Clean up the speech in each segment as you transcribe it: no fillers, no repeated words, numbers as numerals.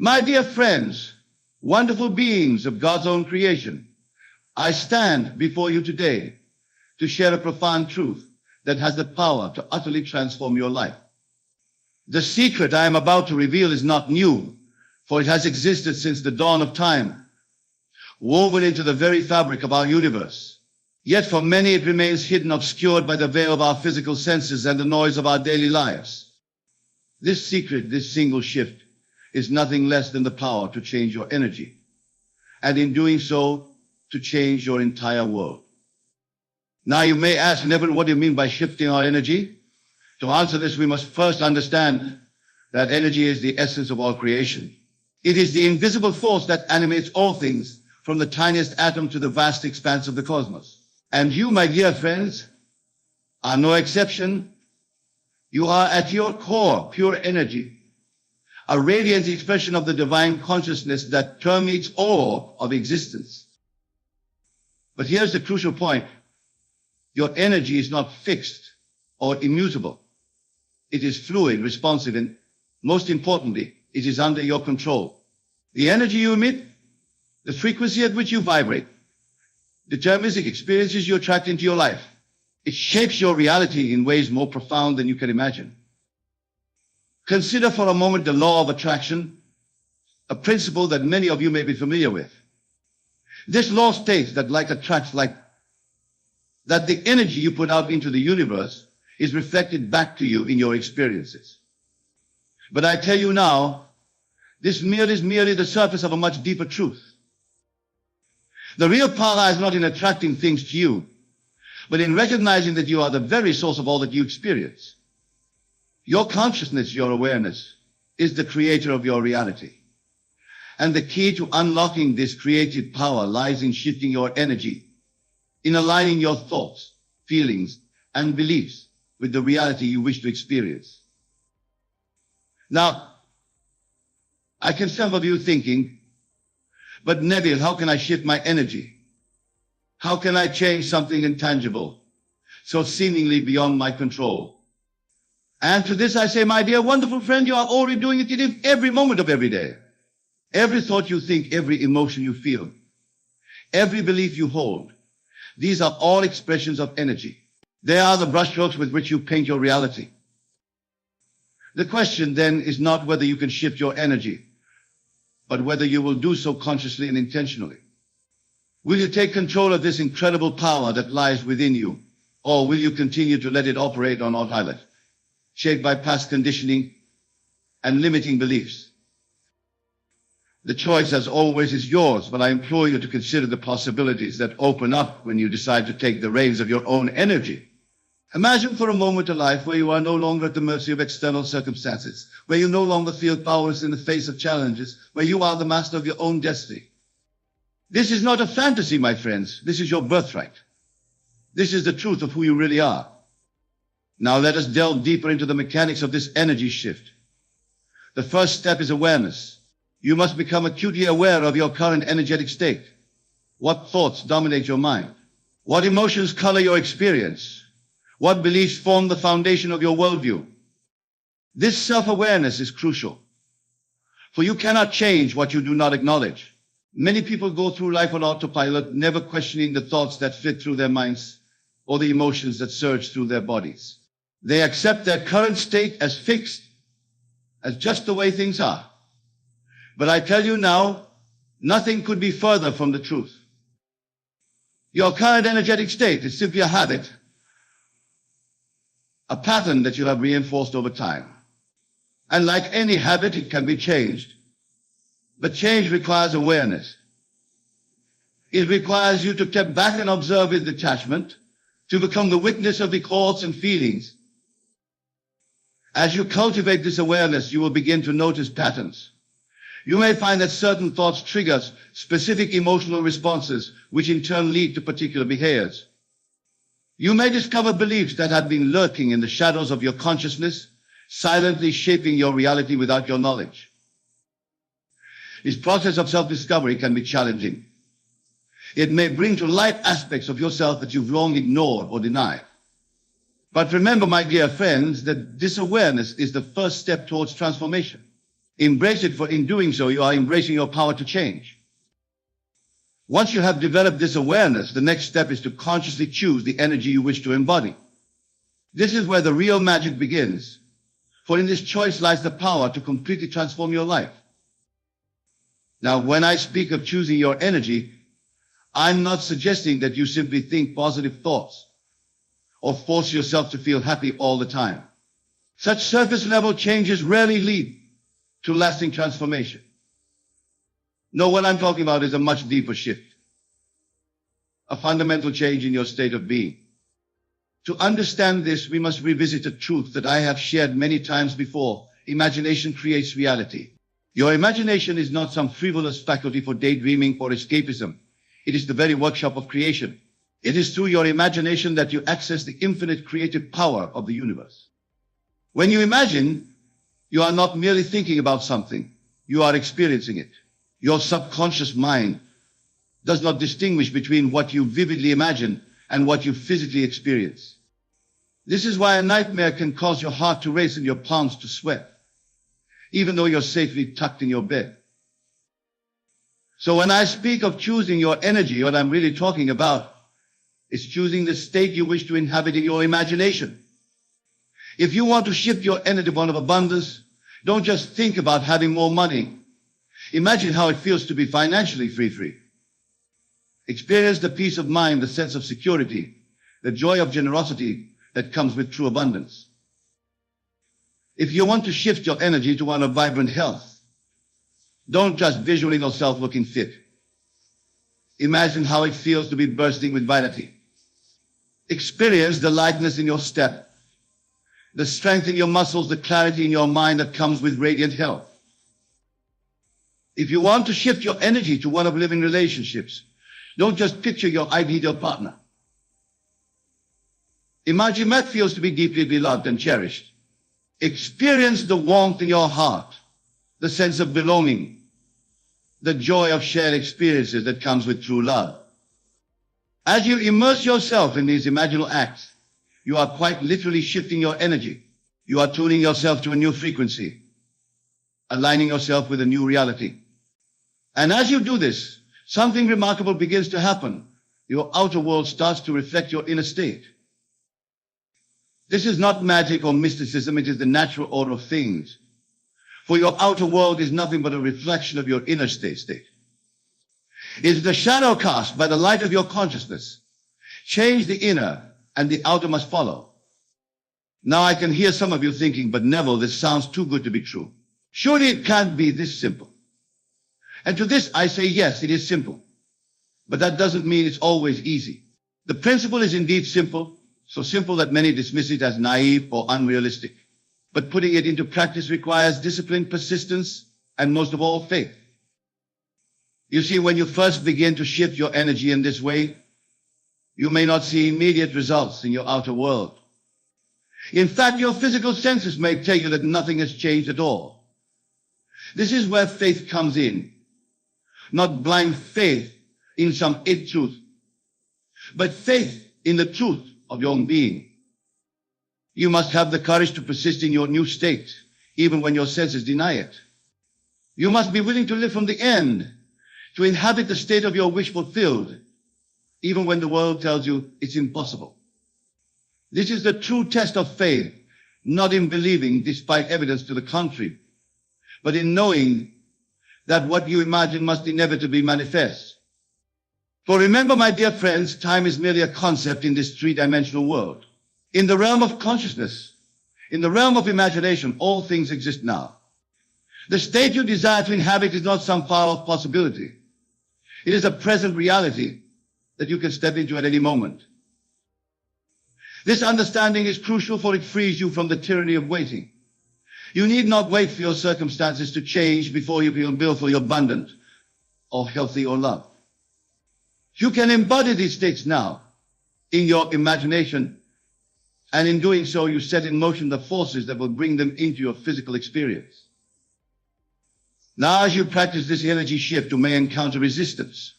My dear friends, wonderful beings of God's own creation, I stand before you today to share a profound truth that has the power to utterly transform your life. The secret I am about to reveal is not new, for it has existed since the dawn of time, woven into the very fabric of our universe. Yet for many it remains hidden, obscured by the veil of our physical senses and the noise of our daily lives. This secret, this single shift, is nothing less than the power to change your energy, and in doing so, to change your entire world. Now you may ask, Neville, what do you mean by shifting our energy? To answer this, we must first understand that energy is the essence of all creation. It is the invisible force that animates all things, from the tiniest atom to the vast expanse of the cosmos. And you, my dear friends, are no exception. You are at your core pure energy, a radiant expression of the divine consciousness that permeates all of existence. But here's the crucial point. Your energy is not fixed or immutable. It is fluid, responsive, and most importantly, it is under your control. The energy you emit, the frequency at which you vibrate, determines the experiences you attract into your life. It shapes your reality in ways more profound than you can imagine. Consider for a moment the law of attraction, a principle that many of you may be familiar with. This law states that like attracts like, that the energy you put out into the universe is reflected back to you in your experiences. But I tell you now, this is merely the surface of a much deeper truth. The real power lies not in attracting things to you, but in recognizing that you are the very source of all that you experience. Your consciousness, your awareness, is the creator of your reality. And the key to unlocking this creative power lies in shifting your energy, in aligning your thoughts, feelings, and beliefs with the reality you wish to experience. Now, I can some of you thinking, but Neville, how can I shift my energy? How can I change something intangible, so seemingly beyond my control? And to this I say, my dear wonderful friend, you are already doing it in every moment of every day. Every thought you think, every emotion you feel, every belief you hold, these are all expressions of energy. They are the brushstrokes with which you paint your reality. The question then is not whether you can shift your energy, but whether you will do so consciously and intentionally. Will you take control of this incredible power that lies within you, or will you continue to let it operate on autopilot, shaped by past conditioning and limiting beliefs? The choice, as always, is yours, but I implore you to consider the possibilities that open up when you decide to take the reins of your own energy. Imagine for a moment a life where you are no longer at the mercy of external circumstances, where you no longer feel powerless in the face of challenges, where you are the master of your own destiny. This is not a fantasy, my friends. This is your birthright. This is the truth of who you really are. Now let us delve deeper into the mechanics of this energy shift. The first step is awareness. You must become acutely aware of your current energetic state. What thoughts dominate your mind? What emotions color your experience? What beliefs form the foundation of your worldview? This self-awareness is crucial, for you cannot change what you do not acknowledge. Many people go through life on autopilot, never questioning the thoughts that flit through their minds or the emotions that surge through their bodies. They accept their current state as fixed, as just the way things are. But I tell you now, nothing could be further from the truth. Your current energetic state is simply a habit, a pattern that you have reinforced over time. And like any habit, it can be changed. But change requires awareness. It requires you to step back and observe with detachment, to become the witness of the thoughts and feelings. As you cultivate this awareness, you will begin to notice patterns. You may find that certain thoughts trigger specific emotional responses, which in turn lead to particular behaviors. You may discover beliefs that have been lurking in the shadows of your consciousness, silently shaping your reality without your knowledge. This process of self-discovery can be challenging. It may bring to light aspects of yourself that you've long ignored or denied. But remember, my dear friends, that this awareness is the first step towards transformation. Embrace it, for in doing so, you are embracing your power to change. Once you have developed this awareness, the next step is to consciously choose the energy you wish to embody. This is where the real magic begins, for in this choice lies the power to completely transform your life. Now, when I speak of choosing your energy, I'm not suggesting that you simply think positive thoughts or force yourself to feel happy all the time. Such surface level changes rarely lead to lasting transformation. No, what I'm talking about is a much deeper shift, a fundamental change in your state of being. To understand this, we must revisit a truth that I have shared many times before. Imagination creates reality. Your imagination is not some frivolous faculty for daydreaming or escapism. It is the very workshop of creation. It is through your imagination that you access the infinite creative power of the universe. When you imagine, you are not merely thinking about something, you are experiencing it. Your subconscious mind does not distinguish between what you vividly imagine and what you physically experience. This is why a nightmare can cause your heart to race and your palms to sweat, even though you're safely tucked in your bed. So when I speak of choosing your energy, what I'm really talking about is choosing the state you wish to inhabit in your imagination. If you want to shift your energy to one of abundance, don't just think about having more money. Imagine how it feels to be financially free. Experience the peace of mind, the sense of security, the joy of generosity that comes with true abundance. If you want to shift your energy to one of vibrant health, don't just visually yourself looking fit. Imagine how it feels to be bursting with vitality. Experience the lightness in your step, the strength in your muscles, the clarity in your mind that comes with radiant health. If you want to shift your energy to one of living relationships, don't just picture your ideal partner. Imagine what it feels to be deeply beloved and cherished. Experience the warmth in your heart, the sense of belonging, the joy of shared experiences that comes with true love. As you immerse yourself in these imaginal acts, you are quite literally shifting your energy. You are tuning yourself to a new frequency, aligning yourself with a new reality. And as you do this, something remarkable begins to happen. Your outer world starts to reflect your inner state. This is not magic or mysticism, it is the natural order of things. For your outer world is nothing but a reflection of your inner state. It is the shadow cast by the light of your consciousness. Change the inner, and the outer must follow. Now I can hear some of you thinking, but Neville, this sounds too good to be true. Surely it can't be this simple. And to this I say, yes, it is simple. But that doesn't mean it's always easy. The principle is indeed simple, so simple that many dismiss it as naive or unrealistic. But putting it into practice requires discipline, persistence, and most of all, faith. You see, when you first begin to shift your energy in this way, you may not see immediate results in your outer world. In fact, your physical senses may tell you that nothing has changed at all. This is where faith comes in. Not blind faith in some id truth, but faith in the truth of your own being. You must have the courage to persist in your new state, even when your senses deny it. You must be willing to live from the end, to inhabit the state of your wish fulfilled, even when the world tells you it's impossible. This is the true test of faith, not in believing despite evidence to the contrary, but in knowing that what you imagine must inevitably manifest. For remember, my dear friends, time is merely a concept in this three-dimensional world. In the realm of consciousness, in the realm of imagination, all things exist now. The state you desire to inhabit is not some far-off possibility. It is a present reality that you can step into at any moment. This understanding is crucial, for it frees you from the tyranny of waiting. You need not wait for your circumstances to change before you feel willfully abundant or healthy or loved. You can embody these states now in your imagination, and in doing so, you set in motion the forces that will bring them into your physical experience. Now, as you practice this energy shift, you may encounter resistance.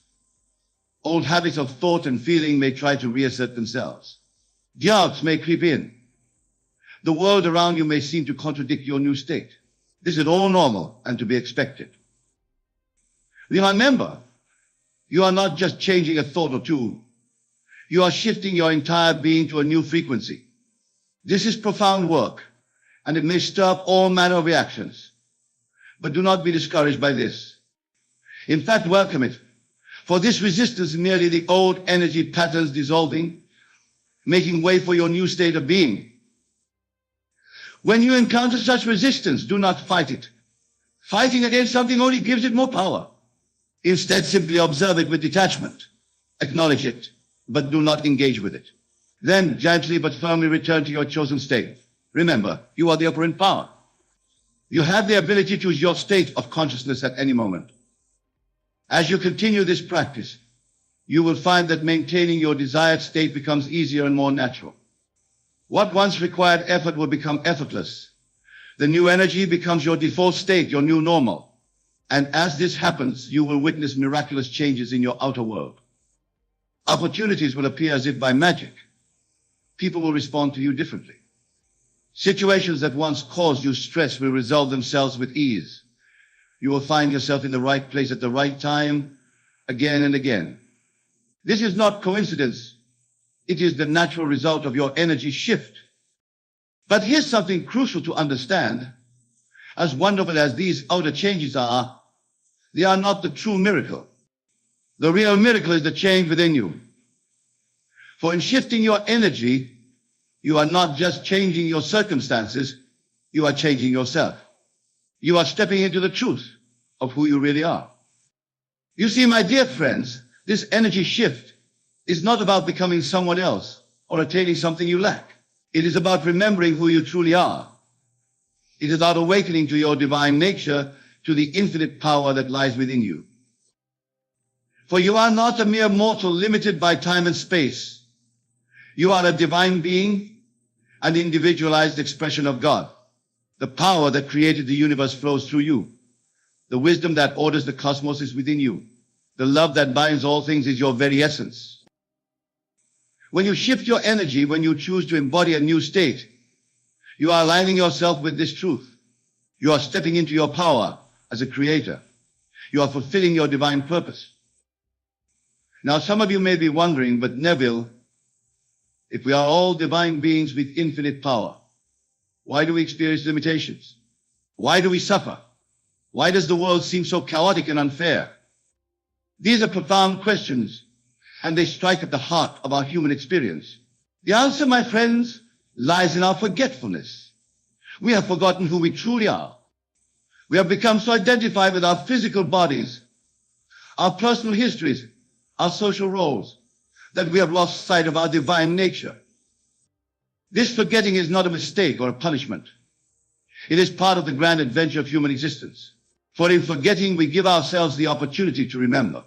Old habits of thought and feeling may try to reassert themselves. Doubts may creep in. The world around you may seem to contradict your new state. This is all normal and to be expected. Remember, you are not just changing a thought or two. You are shifting your entire being to a new frequency. This is profound work, and it may stir up all manner of reactions. But do not be discouraged by this. In fact, welcome it. For this resistance is merely the old energy patterns dissolving, making way for your new state of being. When you encounter such resistance, do not fight it. Fighting against something only gives it more power. Instead, simply observe it with detachment. Acknowledge it, but do not engage with it. Then, gently but firmly return to your chosen state. Remember, you are the operant power. You have the ability to choose your state of consciousness at any moment. As you continue this practice, you will find that maintaining your desired state becomes easier and more natural. What once required effort will become effortless. The new energy becomes your default state, your new normal. And as this happens, you will witness miraculous changes in your outer world. Opportunities will appear as if by magic. People will respond to you differently. Situations that once caused you stress will resolve themselves with ease. You will find yourself in the right place at the right time, again and again. This is not coincidence. It is the natural result of your energy shift. But here's something crucial to understand. As wonderful as these outer changes are, they are not the true miracle. The real miracle is the change within you. For in shifting your energy, you are not just changing your circumstances, you are changing yourself. You are stepping into the truth of who you really are. You see, my dear friends, this energy shift is not about becoming someone else or attaining something you lack. It is about remembering who you truly are. It is about awakening to your divine nature, to the infinite power that lies within you. For you are not a mere mortal limited by time and space. You are a divine being, an individualized expression of God. The power that created the universe flows through you. The wisdom that orders the cosmos is within you. The love that binds all things is your very essence. When you shift your energy, when you choose to embody a new state, you are aligning yourself with this truth. You are stepping into your power as a creator. You are fulfilling your divine purpose. Now, some of you may be wondering, but Neville, if we are all divine beings with infinite power, why do we experience limitations? Why do we suffer? Why does the world seem so chaotic and unfair? These are profound questions, and they strike at the heart of our human experience. The answer, my friends, lies in our forgetfulness. We have forgotten who we truly are. We have become so identified with our physical bodies, our personal histories, our social roles, that we have lost sight of our divine nature. This forgetting is not a mistake or a punishment. It is part of the grand adventure of human existence. For in forgetting, we give ourselves the opportunity to remember.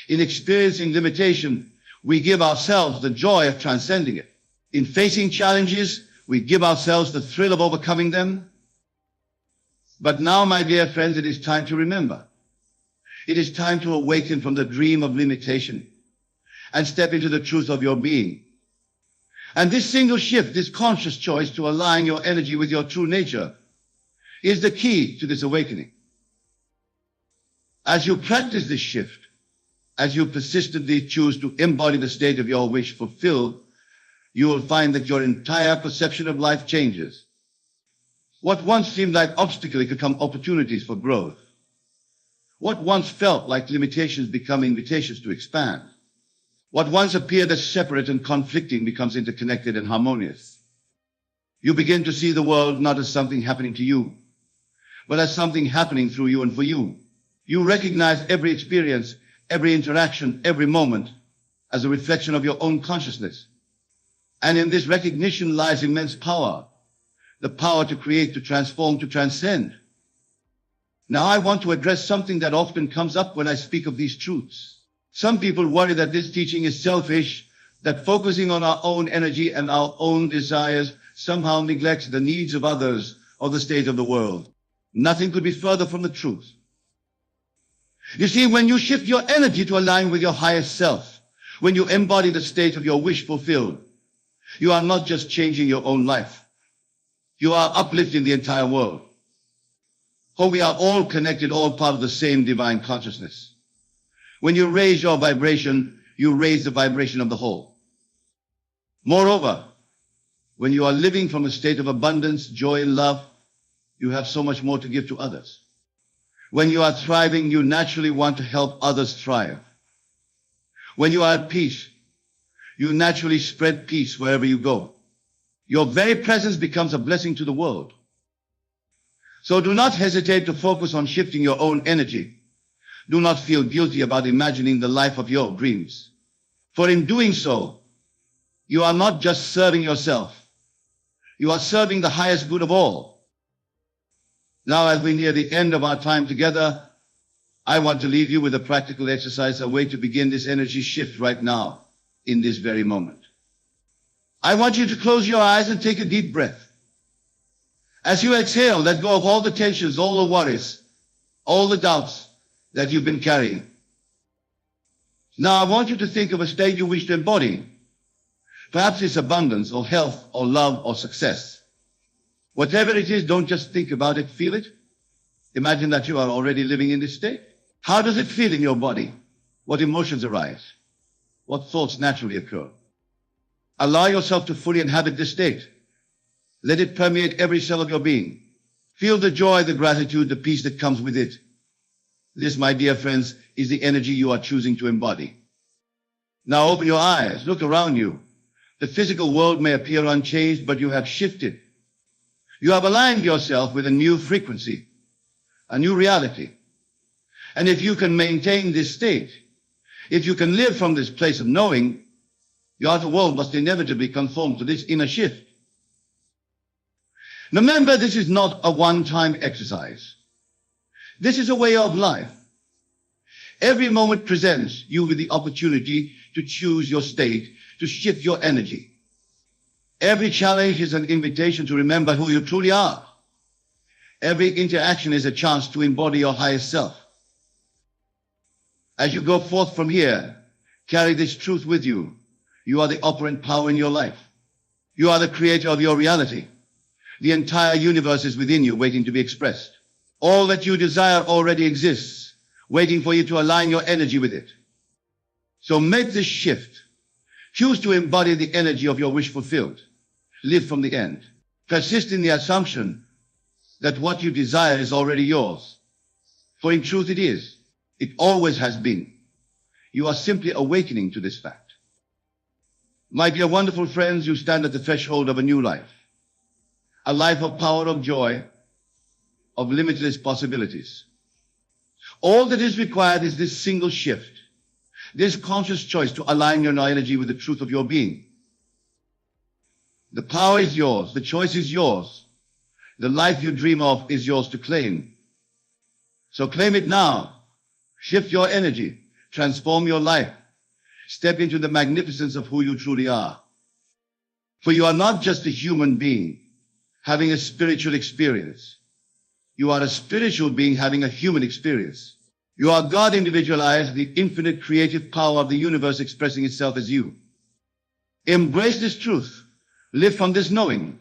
In experiencing limitation, we give ourselves the joy of transcending it. In facing challenges, we give ourselves the thrill of overcoming them. But now, my dear friends, it is time to remember. It is time to awaken from the dream of limitation and step into the truth of your being. And this single shift, this conscious choice to align your energy with your true nature, is the key to this awakening. As you practice this shift, as you persistently choose to embody the state of your wish fulfilled, you will find that your entire perception of life changes. What once seemed like obstacles become opportunities for growth. What once felt like limitations become invitations to expand. What once appeared as separate and conflicting becomes interconnected and harmonious. You begin to see the world not as something happening to you, but as something happening through you and for you. You recognize every experience, every interaction, every moment as a reflection of your own consciousness. And in this recognition lies immense power. The power to create, to transform, to transcend. Now I want to address something that often comes up when I speak of these truths. Some people worry that this teaching is selfish, that focusing on our own energy and our own desires somehow neglects the needs of others or the state of the world. Nothing could be further from the truth. You see, when you shift your energy to align with your highest self, when you embody the state of your wish fulfilled, you are not just changing your own life. You are uplifting the entire world. For we are all connected, all part of the same divine consciousness. When you raise your vibration, you raise the vibration of the whole. Moreover, when you are living from a state of abundance, joy, and love, you have so much more to give to others. When you are thriving, you naturally want to help others thrive. When you are at peace, you naturally spread peace wherever you go. Your very presence becomes a blessing to the world. So do not hesitate to focus on shifting your own energy. Do not feel guilty about imagining the life of your dreams. For in doing so, you are not just serving yourself. You are serving the highest good of all. Now, as we near the end of our time together, I want to leave you with a practical exercise, a way to begin this energy shift right now, in this very moment. I want you to close your eyes and take a deep breath. As you exhale, let go of all the tensions, all the worries, all the doubts that you've been carrying. Now, I want you to think of a state you wish to embody. Perhaps it's abundance, or health, or love, or success. Whatever it is, don't just think about it, feel it. Imagine that you are already living in this state. How does it feel in your body? What emotions arise? What thoughts naturally occur? Allow yourself to fully inhabit this state. Let it permeate every cell of your being. Feel the joy, the gratitude, the peace that comes with it. This, my dear friends, is the energy you are choosing to embody. Now open your eyes, look around you. The physical world may appear unchanged, but you have shifted. You have aligned yourself with a new frequency, a new reality. And if you can maintain this state, if you can live from this place of knowing, your outer world must inevitably conform to this inner shift. Remember, this is not a one-time exercise. This is a way of life. Every moment presents you with the opportunity to choose your state, to shift your energy. Every challenge is an invitation to remember who you truly are. Every interaction is a chance to embody your highest self. As you go forth from here, carry this truth with you. You are the operant power in your life. You are the creator of your reality. The entire universe is within you, waiting to be expressed. All that you desire already exists, waiting for you to align your energy with it. So make this shift. Choose to embody the energy of your wish fulfilled. Live from the end. Persist in the assumption that what you desire is already yours. For in truth it is. It always has been. You are simply awakening to this fact. My dear wonderful friends, you stand at the threshold of a new life. A life of power, of joy, of limitless possibilities. All that is required is this single shift, this conscious choice to align your energy with the truth of your being. The power is yours. The choice is yours. The life you dream of is yours to claim. So claim it now. Shift your energy. Transform your life. Step into the magnificence of who you truly are. For you are not just a human being having a spiritual experience. You are a spiritual being having a human experience. You are God individualized, the infinite creative power of the universe expressing itself as you. Embrace this truth. Live from this knowing.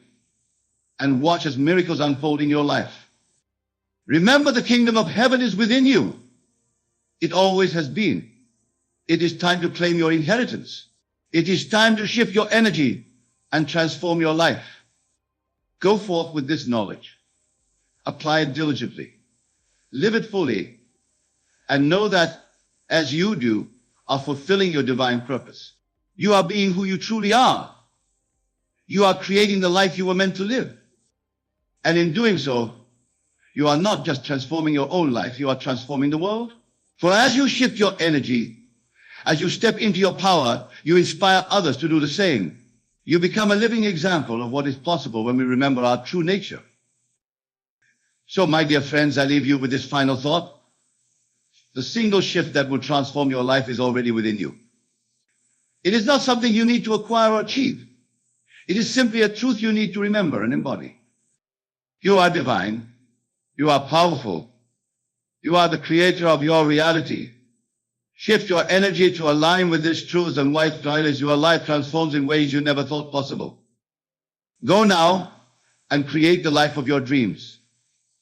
And watch as miracles unfold in your life. Remember, the kingdom of heaven is within you. It always has been. It is time to claim your inheritance. It is time to shift your energy and transform your life. Go forth with this knowledge. Apply it diligently. Live it fully. And know that as you do, are fulfilling your divine purpose. You are being who you truly are. You are creating the life you were meant to live. And in doing so, you are not just transforming your own life, you are transforming the world. For as you shift your energy, as you step into your power, you inspire others to do the same. You become a living example of what is possible when we remember our true nature. So, my dear friends, I leave you with this final thought. The single shift that will transform your life is already within you. It is not something you need to acquire or achieve. It is simply a truth you need to remember and embody. You are divine. You are powerful. You are the creator of your reality. Shift your energy to align with this truth and watch as your life transforms in ways you never thought possible. Go now and create the life of your dreams.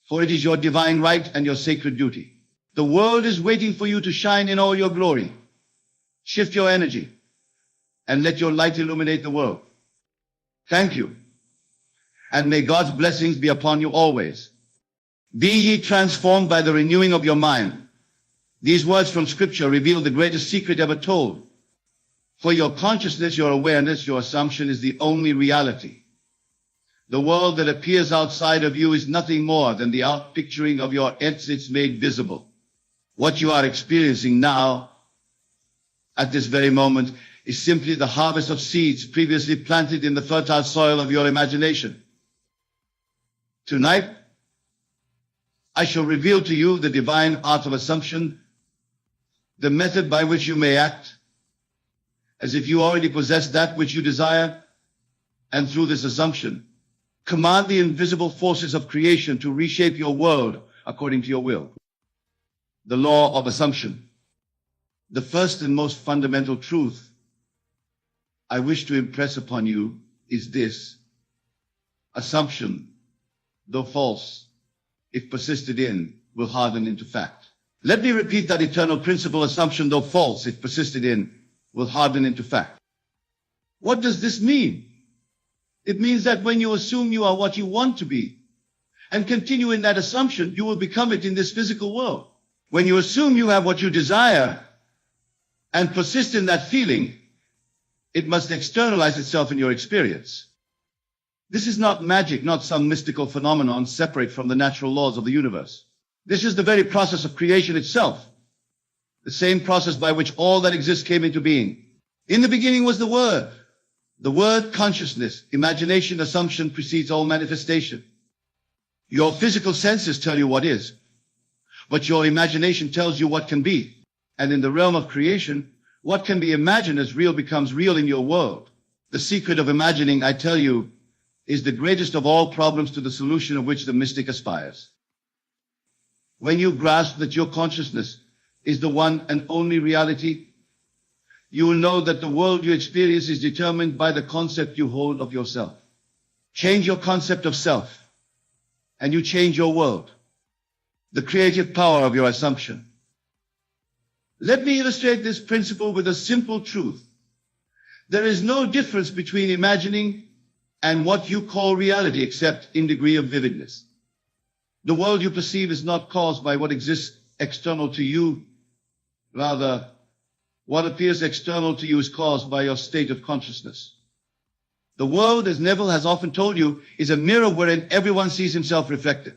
for it is your divine right and your sacred duty. The world is waiting for you to shine in all your glory. Shift your energy and let your light illuminate the world. Thank you, and may God's blessings be upon you always. Be ye transformed by the renewing of your mind. These words from Scripture reveal the greatest secret ever told. For your consciousness, your awareness, your assumption is the only reality. The world that appears outside of you is nothing more than the outpicturing of your essence made visible. What you are experiencing now, at this very moment, is simply the harvest of seeds previously planted in the fertile soil of your imagination. Tonight, I shall reveal to you the divine art of assumption, the method by which you may act as if you already possess that which you desire, and through this assumption, command the invisible forces of creation to reshape your world according to your will. The law of assumption. The first and most fundamental truth I wish to impress upon you is this: assumption, though false, if persisted in, will harden into fact. Let me repeat that eternal principle: assumption, though false, if persisted in, will harden into fact. What does this mean? It means that when you assume you are what you want to be, and continue in that assumption, you will become it in this physical world. When you assume you have what you desire, and persist in that feeling, it must externalize itself in your experience. This is not magic, not some mystical phenomenon separate from the natural laws of the universe. This is the very process of creation itself, the same process by which all that exists came into being. In the beginning was the Word. The word consciousness, imagination, assumption precedes all manifestation. Your physical senses tell you what is, but your imagination tells you what can be. And in the realm of creation, what can be imagined as real becomes real in your world. The secret of imagining, I tell you, is the greatest of all problems, to the solution of which the mystic aspires. When you grasp that your consciousness is the one and only reality, you will know that the world you experience is determined by the concept you hold of yourself. Change your concept of self, and you change your world. The creative power of your assumption. Let me illustrate this principle with a simple truth. There is no difference between imagining and what you call reality, except in degree of vividness. The world you perceive is not caused by what exists external to you. Rather, what appears external to you is caused by your state of consciousness. The world, as Neville has often told you, is a mirror wherein everyone sees himself reflected.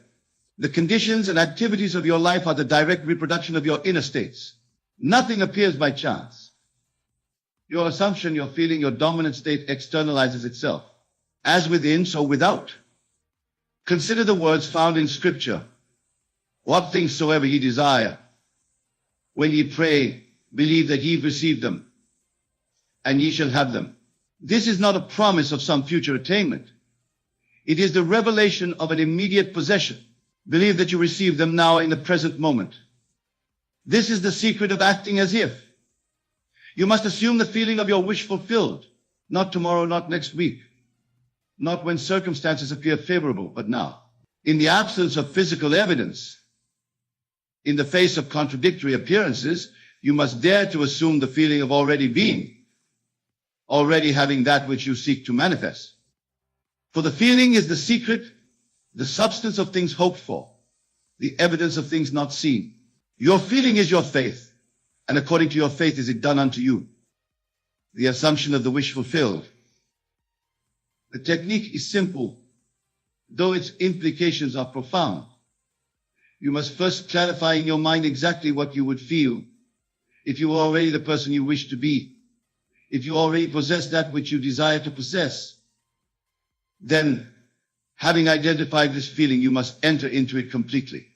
The conditions and activities of your life are the direct reproduction of your inner states. Nothing appears by chance. Your assumption, your feeling, your dominant state externalizes itself. As within, so without. Consider the words found in Scripture. What things soever ye desire, when ye pray, believe that ye have received them, and ye shall have them. This is not a promise of some future attainment. It is the revelation of an immediate possession. Believe that you receive them now in the present moment. This is the secret of acting as if. You must assume the feeling of your wish fulfilled, not tomorrow, not next week, not when circumstances appear favorable, but now. In the absence of physical evidence, in the face of contradictory appearances, you must dare to assume the feeling of already being, already having that which you seek to manifest. For the feeling is the secret, the substance of things hoped for, the evidence of things not seen. Your feeling is your faith, and according to your faith is it done unto you. The assumption of the wish fulfilled. The technique is simple, though its implications are profound. You must first clarify in your mind exactly what you would feel if you were already the person you wish to be, if you already possess that which you desire to possess. Then, having identified this feeling, you must enter into it completely.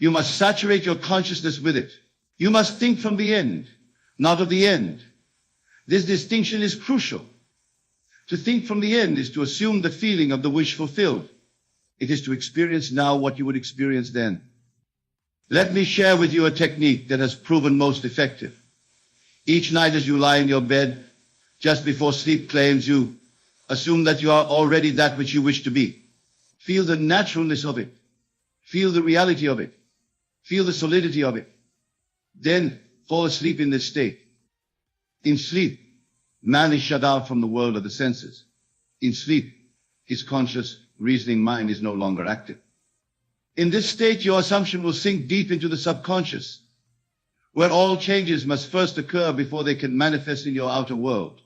You must saturate your consciousness with it. You must think from the end, not of the end. This distinction is crucial. To think from the end is to assume the feeling of the wish fulfilled. It is to experience now what you would experience then. Let me share with you a technique that has proven most effective. Each night as you lie in your bed, just before sleep claims you, assume that you are already that which you wish to be. Feel the naturalness of it. Feel the reality of it. Feel the solidity of it. Then fall asleep in this state. In sleep, man is shut out from the world of the senses. In sleep, his conscious, reasoning mind is no longer active. In this state, your assumption will sink deep into the subconscious, where all changes must first occur before they can manifest in your outer world.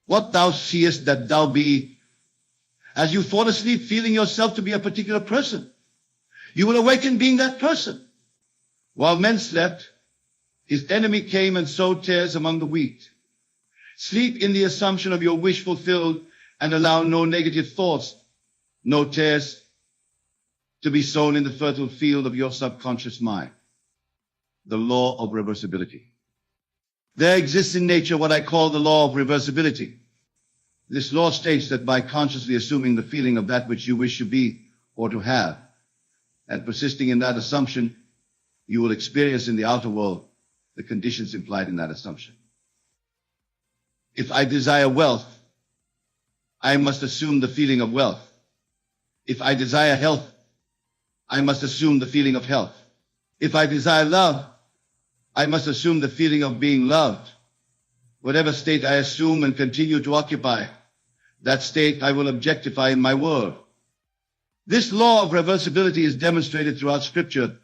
What thou seest that thou be, as you fall asleep feeling yourself to be a particular person, you will awaken being that person. While men slept, his enemy came and sowed tares among the wheat. Sleep in the assumption of your wish fulfilled and allow no negative thoughts, no tares to be sown in the fertile field of your subconscious mind. The law of reversibility. There exists in nature what I call the law of reversibility. This law states that by consciously assuming the feeling of that which you wish to be or to have, and persisting in that assumption, you will experience in the outer world the conditions implied in that assumption. If I desire wealth, I must assume the feeling of wealth. If I desire health, I must assume the feeling of health. If I desire love, I must assume the feeling of being loved. Whatever state I assume and continue to occupy, that state I will objectify in my world. This law of reversibility is demonstrated throughout Scripture,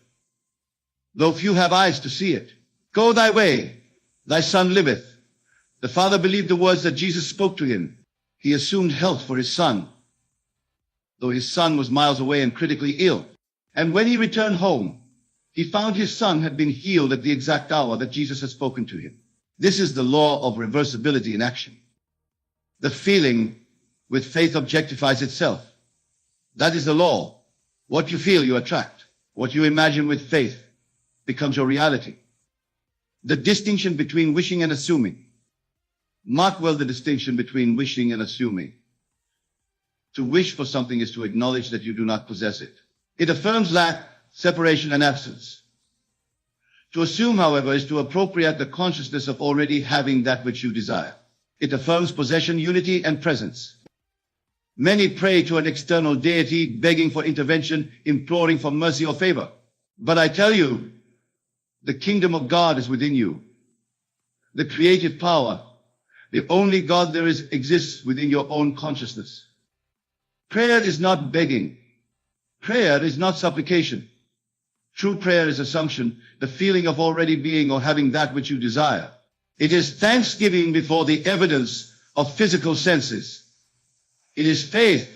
though few have eyes to see it. Go thy way, thy son liveth. The father believed the words that Jesus spoke to him. He assumed health for his son, though his son was miles away and critically ill. And when he returned home, he found his son had been healed at the exact hour that Jesus had spoken to him. This is the law of reversibility in action. The feeling with faith objectifies itself. That is the law. What you feel, you attract. What you imagine with faith becomes your reality. The distinction between wishing and assuming. Mark well the distinction between wishing and assuming. To wish for something is to acknowledge that you do not possess it. It affirms lack, separation, and absence. To assume, however, is to appropriate the consciousness of already having that which you desire. It affirms possession, unity, and presence. Many pray to an external deity, begging for intervention, imploring for mercy or favor. But I tell you, the kingdom of God is within you. The creative power, the only God there is, exists within your own consciousness. Prayer is not begging. Prayer is not supplication. True prayer is assumption, the feeling of already being or having that which you desire. It is thanksgiving before the evidence of physical senses. It is faith,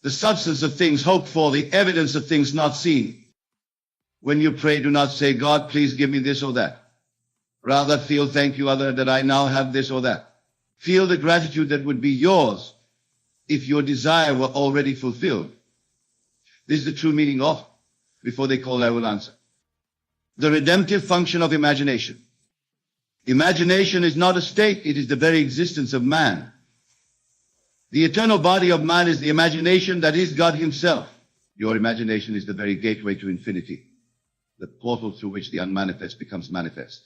the substance of things hoped for, the evidence of things not seen. When you pray, do not say, God, please give me this or that. Rather, feel, thank you, other, that I now have this or that. Feel the gratitude that would be yours if your desire were already fulfilled. This is the true meaning of, before they call, I will answer. The redemptive function of imagination. Imagination is not a state, it is the very existence of man. The eternal body of man is the imagination that is God himself. Your imagination is the very gateway to infinity, the portal through which the unmanifest becomes manifest.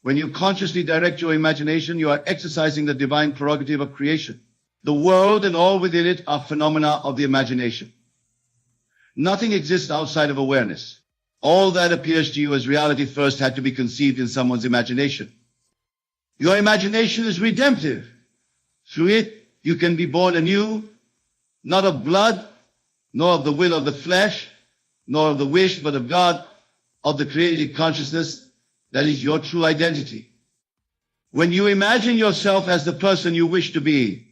When you consciously direct your imagination, you are exercising the divine prerogative of creation. The world and all within it are phenomena of the imagination. Nothing exists outside of awareness. All that appears to you as reality first had to be conceived in someone's imagination. Your imagination is redemptive. Through it, you can be born anew, not of blood, nor of the will of the flesh, nor of the wish, but of God, of the created consciousness that is your true identity. When you imagine yourself as the person you wish to be,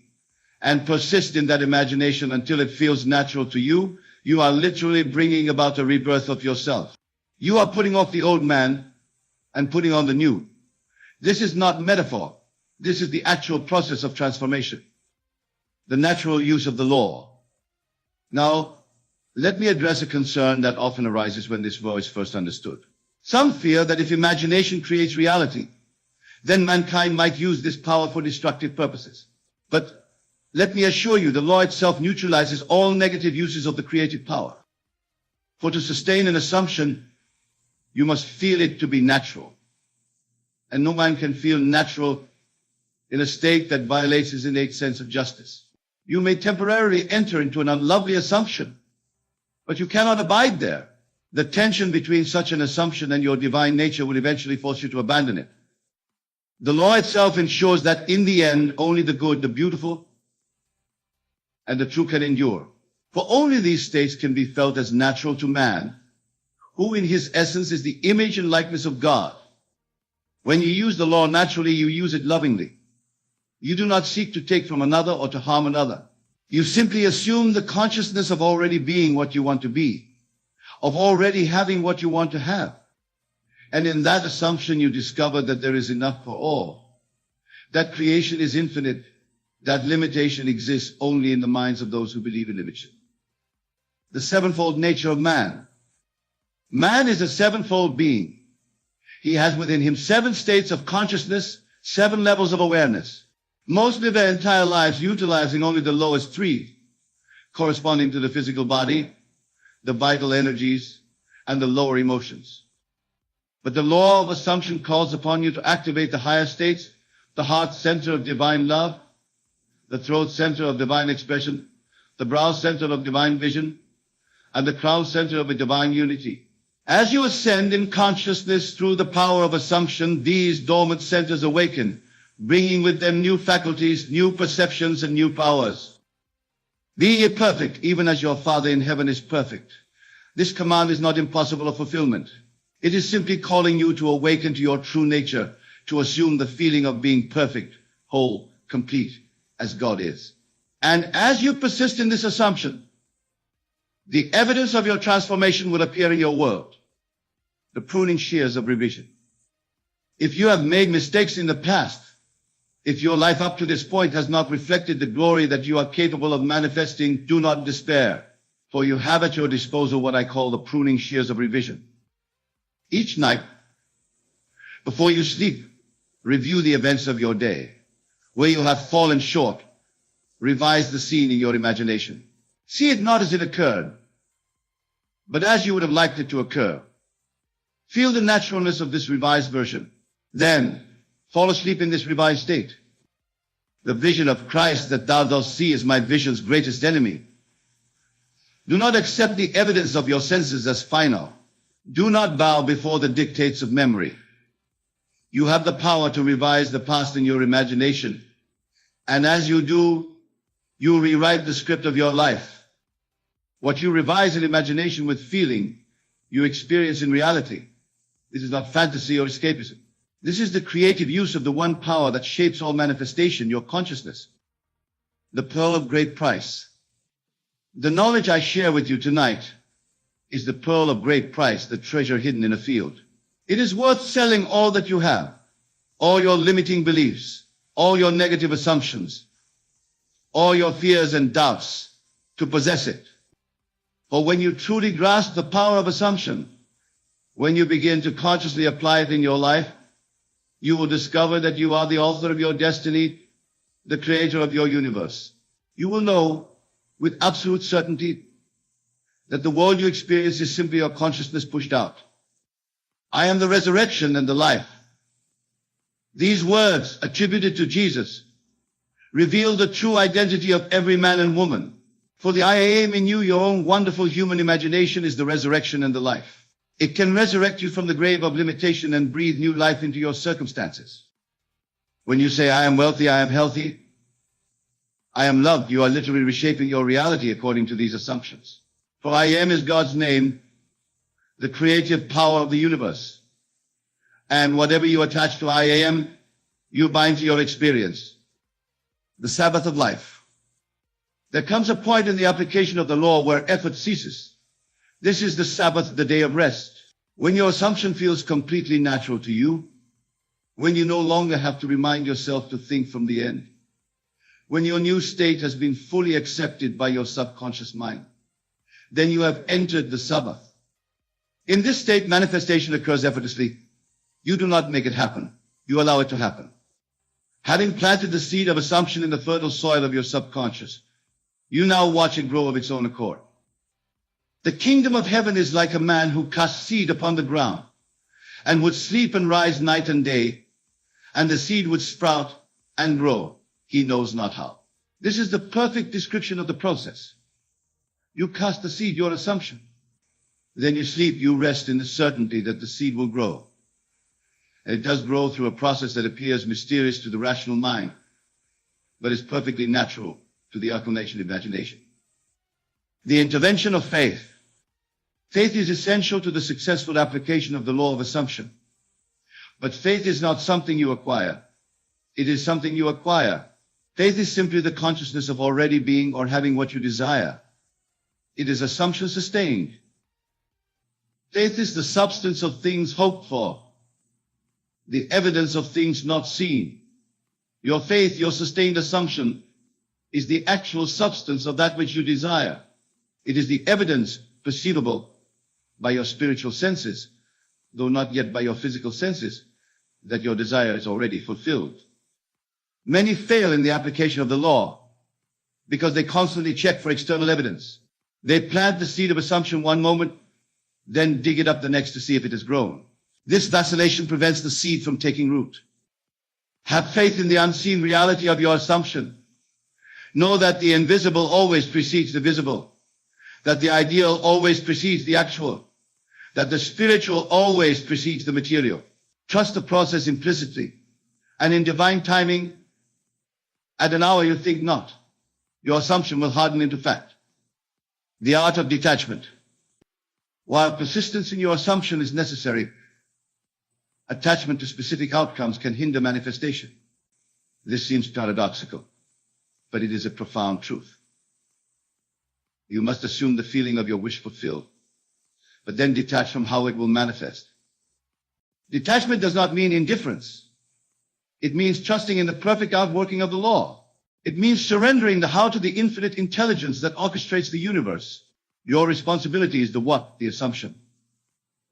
and persist in that imagination until it feels natural to you, you are literally bringing about a rebirth of yourself. You are putting off the old man and putting on the new. This is not metaphor. This is the actual process of transformation. The natural use of the law. Now, let me address a concern that often arises when this law is first understood. Some fear that if imagination creates reality, then mankind might use this power for destructive purposes. But let me assure you, the law itself neutralizes all negative uses of the creative power. For to sustain an assumption, you must feel it to be natural. And no man can feel natural in a state that violates his innate sense of justice. You may temporarily enter into an unlovely assumption, But you cannot abide there. The tension between such an assumption and your divine nature will eventually force you to abandon it. The law itself ensures that in the end, only the good, the beautiful, and the true can endure. For only these states can be felt as natural to man, who in his essence is the image and likeness of God. When you use the law naturally, you use it lovingly. You do not seek to take from another or to harm another. You simply assume the consciousness of already being what you want to be, of already having what you want to have. And in that assumption, you discover that there is enough for all, that creation is infinite, that limitation exists only in the minds of those who believe in limitation. The sevenfold nature of man. Man is a sevenfold being. He has within him 7 states of consciousness, 7 levels of awareness. Most live their entire lives utilizing only the lowest 3, corresponding to the physical body, the vital energies, and the lower emotions. But the law of assumption calls upon you to activate the higher states, the heart center of divine love, the throat center of divine expression, the brow center of divine vision, and the crown center of a divine unity. As you ascend in consciousness through the power of assumption, these dormant centers awaken, bringing with them new faculties, new perceptions, and new powers. Be ye perfect, even as your Father in heaven is perfect. This command is not impossible of fulfillment. It is simply calling you to awaken to your true nature, to assume the feeling of being perfect, whole, complete, as God is. And as you persist in this assumption, the evidence of your transformation will appear in your world. The pruning shears of revision. If you have made mistakes in the past, if your life up to this point has not reflected the glory that you are capable of manifesting, do not despair, for you have at your disposal what I call the pruning shears of revision. Each night, before you sleep, review the events of your day. Where you have fallen short, revise the scene in your imagination. See it not as it occurred, but as you would have liked it to occur. Feel the naturalness of this revised version. Then, fall asleep in this revised state. The vision of Christ that thou dost see is my vision's greatest enemy. Do not accept the evidence of your senses as final. Do not bow before the dictates of memory. You have the power to revise the past in your imagination. And as you do, you rewrite the script of your life. What you revise in imagination with feeling, you experience in reality. This is not fantasy or escapism. This is the creative use of the one power that shapes all manifestation, your consciousness. The pearl of great price. The knowledge I share with you tonight is the pearl of great price, the treasure hidden in a field. It is worth selling all that you have, all your limiting beliefs, all your negative assumptions, all your fears and doubts, to possess it. For when you truly grasp the power of assumption, when you begin to consciously apply it in your life, you will discover that you are the author of your destiny, the creator of your universe. You will know with absolute certainty that the world you experience is simply your consciousness pushed out. I am the resurrection and the life. These words, attributed to Jesus, reveal the true identity of every man and woman. For the I am in you, your own wonderful human imagination, is the resurrection and the life. It can resurrect you from the grave of limitation and breathe new life into your circumstances. When you say, I am wealthy, I am healthy, I am loved, you are literally reshaping your reality according to these assumptions. For I am is God's name, the creative power of the universe. And whatever you attach to I am, you bind to your experience. The Sabbath of life. There comes a point in the application of the law where effort ceases. This is the Sabbath, the day of rest. When your assumption feels completely natural to you, when you no longer have to remind yourself to think from the end, when your new state has been fully accepted by your subconscious mind, then you have entered the Sabbath. In this state, manifestation occurs effortlessly. You do not make it happen. You allow it to happen. Having planted the seed of assumption in the fertile soil of your subconscious, you now watch it grow of its own accord. The kingdom of heaven is like a man who casts seed upon the ground and would sleep and rise night and day, and the seed would sprout and grow. He knows not how. This is the perfect description of the process. You cast the seed, your assumption. Then you sleep, you rest in the certainty that the seed will grow. And it does grow through a process that appears mysterious to the rational mind, but is perfectly natural to the acclimation imagination. The intervention of faith. Faith is essential to the successful application of the law of assumption. But faith is not something you acquire. It is something you acquire. Faith is simply the consciousness of already being or having what you desire. It is assumption sustained. Faith is the substance of things hoped for, the evidence of things not seen. Your faith, your sustained assumption, is the actual substance of that which you desire. It is the evidence perceivable by your spiritual senses, though not yet by your physical senses, that your desire is already fulfilled. Many fail in the application of the law because they constantly check for external evidence. They plant the seed of assumption one moment, then dig it up the next to see if it has grown. This vacillation prevents the seed from taking root. Have faith in the unseen reality of your assumption. Know that the invisible always precedes the visible, that the ideal always precedes the actual, that the spiritual always precedes the material. Trust the process implicitly, and in divine timing, at an hour you think not, your assumption will harden into fact. The art of detachment. While persistence in your assumption is necessary, attachment to specific outcomes can hinder manifestation. This seems paradoxical, but it is a profound truth. You must assume the feeling of your wish fulfilled, but then detach from how it will manifest. Detachment does not mean indifference. It means trusting in the perfect outworking of the law. It means surrendering the how to the infinite intelligence that orchestrates the universe. Your responsibility is the what, the assumption.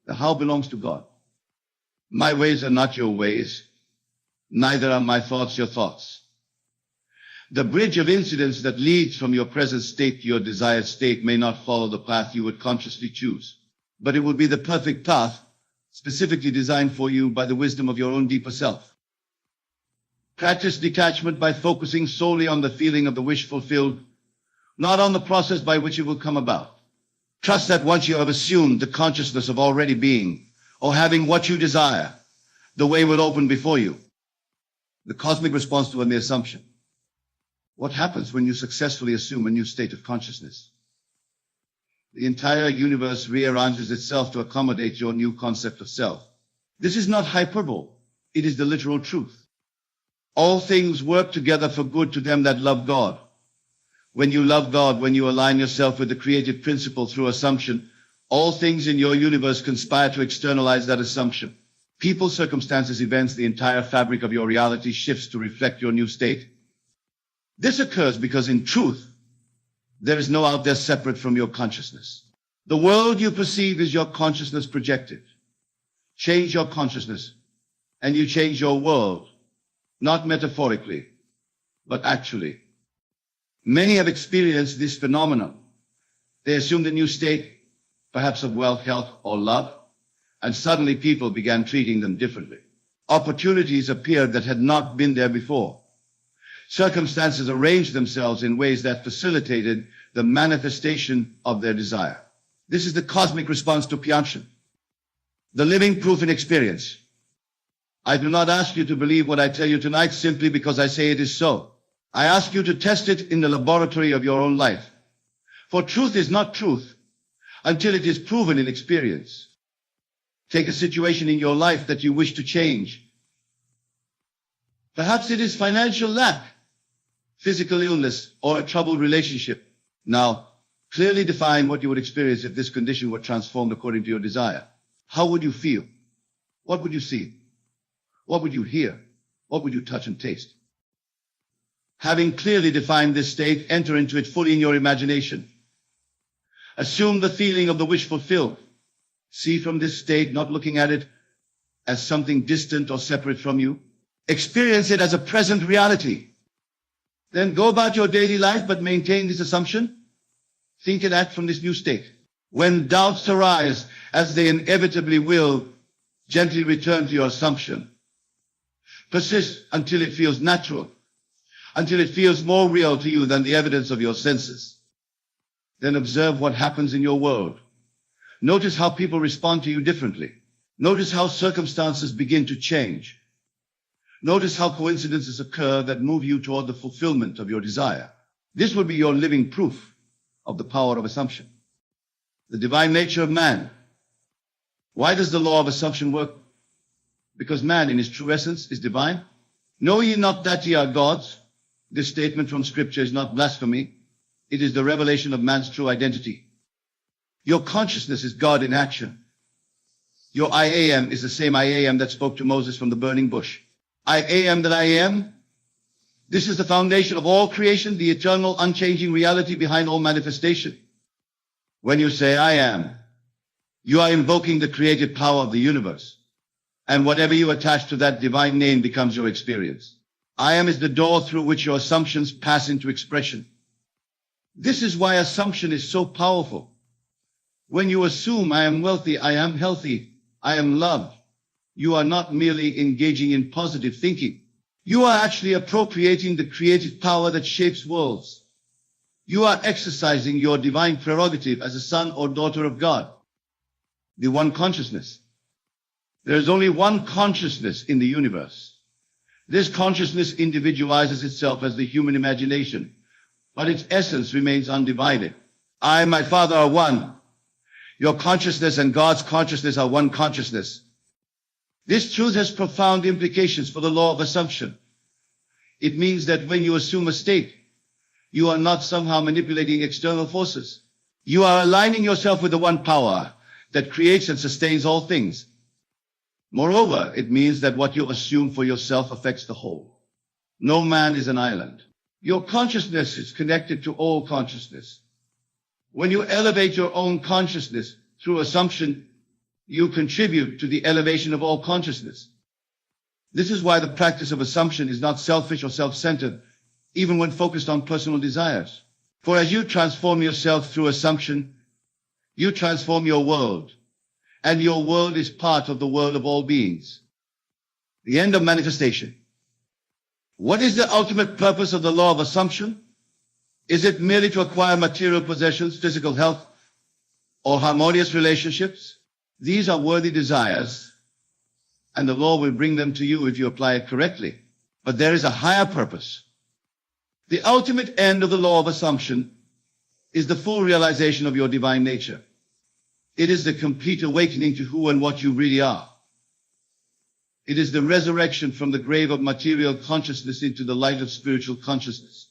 The how belongs to God. My ways are not your ways. Neither are my thoughts your thoughts. The bridge of incidents that leads from your present state to your desired state may not follow the path you would consciously choose, but it will be the perfect path specifically designed for you by the wisdom of your own deeper self. Practice detachment by focusing solely on the feeling of the wish fulfilled, not on the process by which it will come about. Trust that once you have assumed the consciousness of already being, or having what you desire, the way will open before you. The cosmic response to the assumption. What happens when you successfully assume a new state of consciousness? The entire universe rearranges itself to accommodate your new concept of self. This is not hyperbole. It is the literal truth. All things work together for good to them that love God. When you love God, when you align yourself with the creative principle through assumption, all things in your universe conspire to externalize that assumption. People, circumstances, events, the entire fabric of your reality shifts to reflect your new state. This occurs because in truth, there is no out there separate from your consciousness. The world you perceive is your consciousness projected. Change your consciousness, and you change your world, not metaphorically, but actually. Many have experienced this phenomenon. They assumed a new state, perhaps of wealth, health, or love, and suddenly people began treating them differently. Opportunities appeared that had not been there before. Circumstances arranged themselves in ways that facilitated the manifestation of their desire. This is the cosmic response to Pianshan, the living proof in experience. I do not ask you to believe what I tell you tonight simply because I say it is so. I ask you to test it in the laboratory of your own life. For truth is not truth until it is proven in experience. Take a situation in your life that you wish to change. Perhaps it is financial lack, physical illness, or a troubled relationship. Now, clearly define what you would experience if this condition were transformed according to your desire. How would you feel? What would you see? What would you hear? What would you touch and taste? Having clearly defined this state, enter into it fully in your imagination. Assume the feeling of the wish fulfilled. See from this state, not looking at it as something distant or separate from you. Experience it as a present reality. Then go about your daily life, but maintain this assumption. Think and act from this new state. When doubts arise, as they inevitably will, gently return to your assumption. Persist until it feels natural, until it feels more real to you than the evidence of your senses. Then observe what happens in your world. Notice how people respond to you differently. Notice how circumstances begin to change. Notice how coincidences occur that move you toward the fulfillment of your desire. This will be your living proof of the power of assumption. The divine nature of man. Why does the law of assumption work? Because man in his true essence is divine. Know ye not that ye are gods? This statement from Scripture is not blasphemy. It is the revelation of man's true identity. Your consciousness is God in action. Your I am is the same I am that spoke to Moses from the burning bush. I am that I am. This is the foundation of all creation, the eternal, unchanging reality behind all manifestation. When you say I am, you are invoking the creative power of the universe. And whatever you attach to that divine name becomes your experience. I am is the door through which your assumptions pass into expression. This is why assumption is so powerful. When you assume I am wealthy, I am healthy, I am loved, you are not merely engaging in positive thinking. You are actually appropriating the creative power that shapes worlds. You are exercising your divine prerogative as a son or daughter of God. The one consciousness. There is only one consciousness in the universe. This consciousness individualizes itself as the human imagination, but its essence remains undivided. I and my Father are one. Your consciousness and God's consciousness are one consciousness. This truth has profound implications for the law of assumption. It means that when you assume a state, you are not somehow manipulating external forces. You are aligning yourself with the one power that creates and sustains all things. Moreover, it means that what you assume for yourself affects the whole. No man is an island. Your consciousness is connected to all consciousness. When you elevate your own consciousness through assumption, you contribute to the elevation of all consciousness. This is why the practice of assumption is not selfish or self-centered, even when focused on personal desires. For as you transform yourself through assumption, you transform your world, and your world is part of the world of all beings. The end of manifestation. What is the ultimate purpose of the law of assumption? Is it merely to acquire material possessions, physical health, or harmonious relationships? These are worthy desires, and the law will bring them to you if you apply it correctly. But there is a higher purpose. The ultimate end of the law of assumption is the full realization of your divine nature. It is the complete awakening to who and what you really are. It is the resurrection from the grave of material consciousness into the light of spiritual consciousness.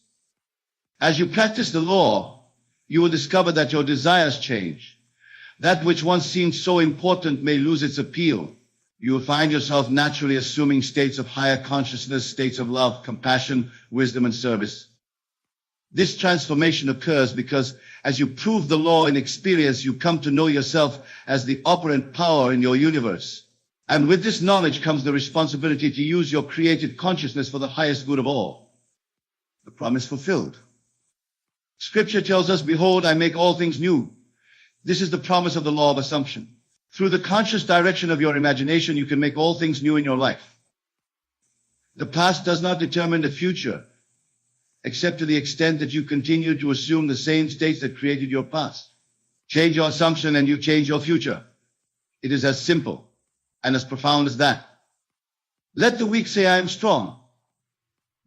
As you practice the law, you will discover that your desires change. That which once seemed so important may lose its appeal. You will find yourself naturally assuming states of higher consciousness, states of love, compassion, wisdom, and service. This transformation occurs because as you prove the law in experience, you come to know yourself as the operant power in your universe. And with this knowledge comes the responsibility to use your created consciousness for the highest good of all. The promise fulfilled. Scripture tells us, behold, I make all things new. This is the promise of the law of assumption. Through the conscious direction of your imagination, you can make all things new in your life. The past does not determine the future, except to the extent that you continue to assume the same states that created your past. Change your assumption and you change your future. It is as simple and as profound as that. Let the weak say, I am strong.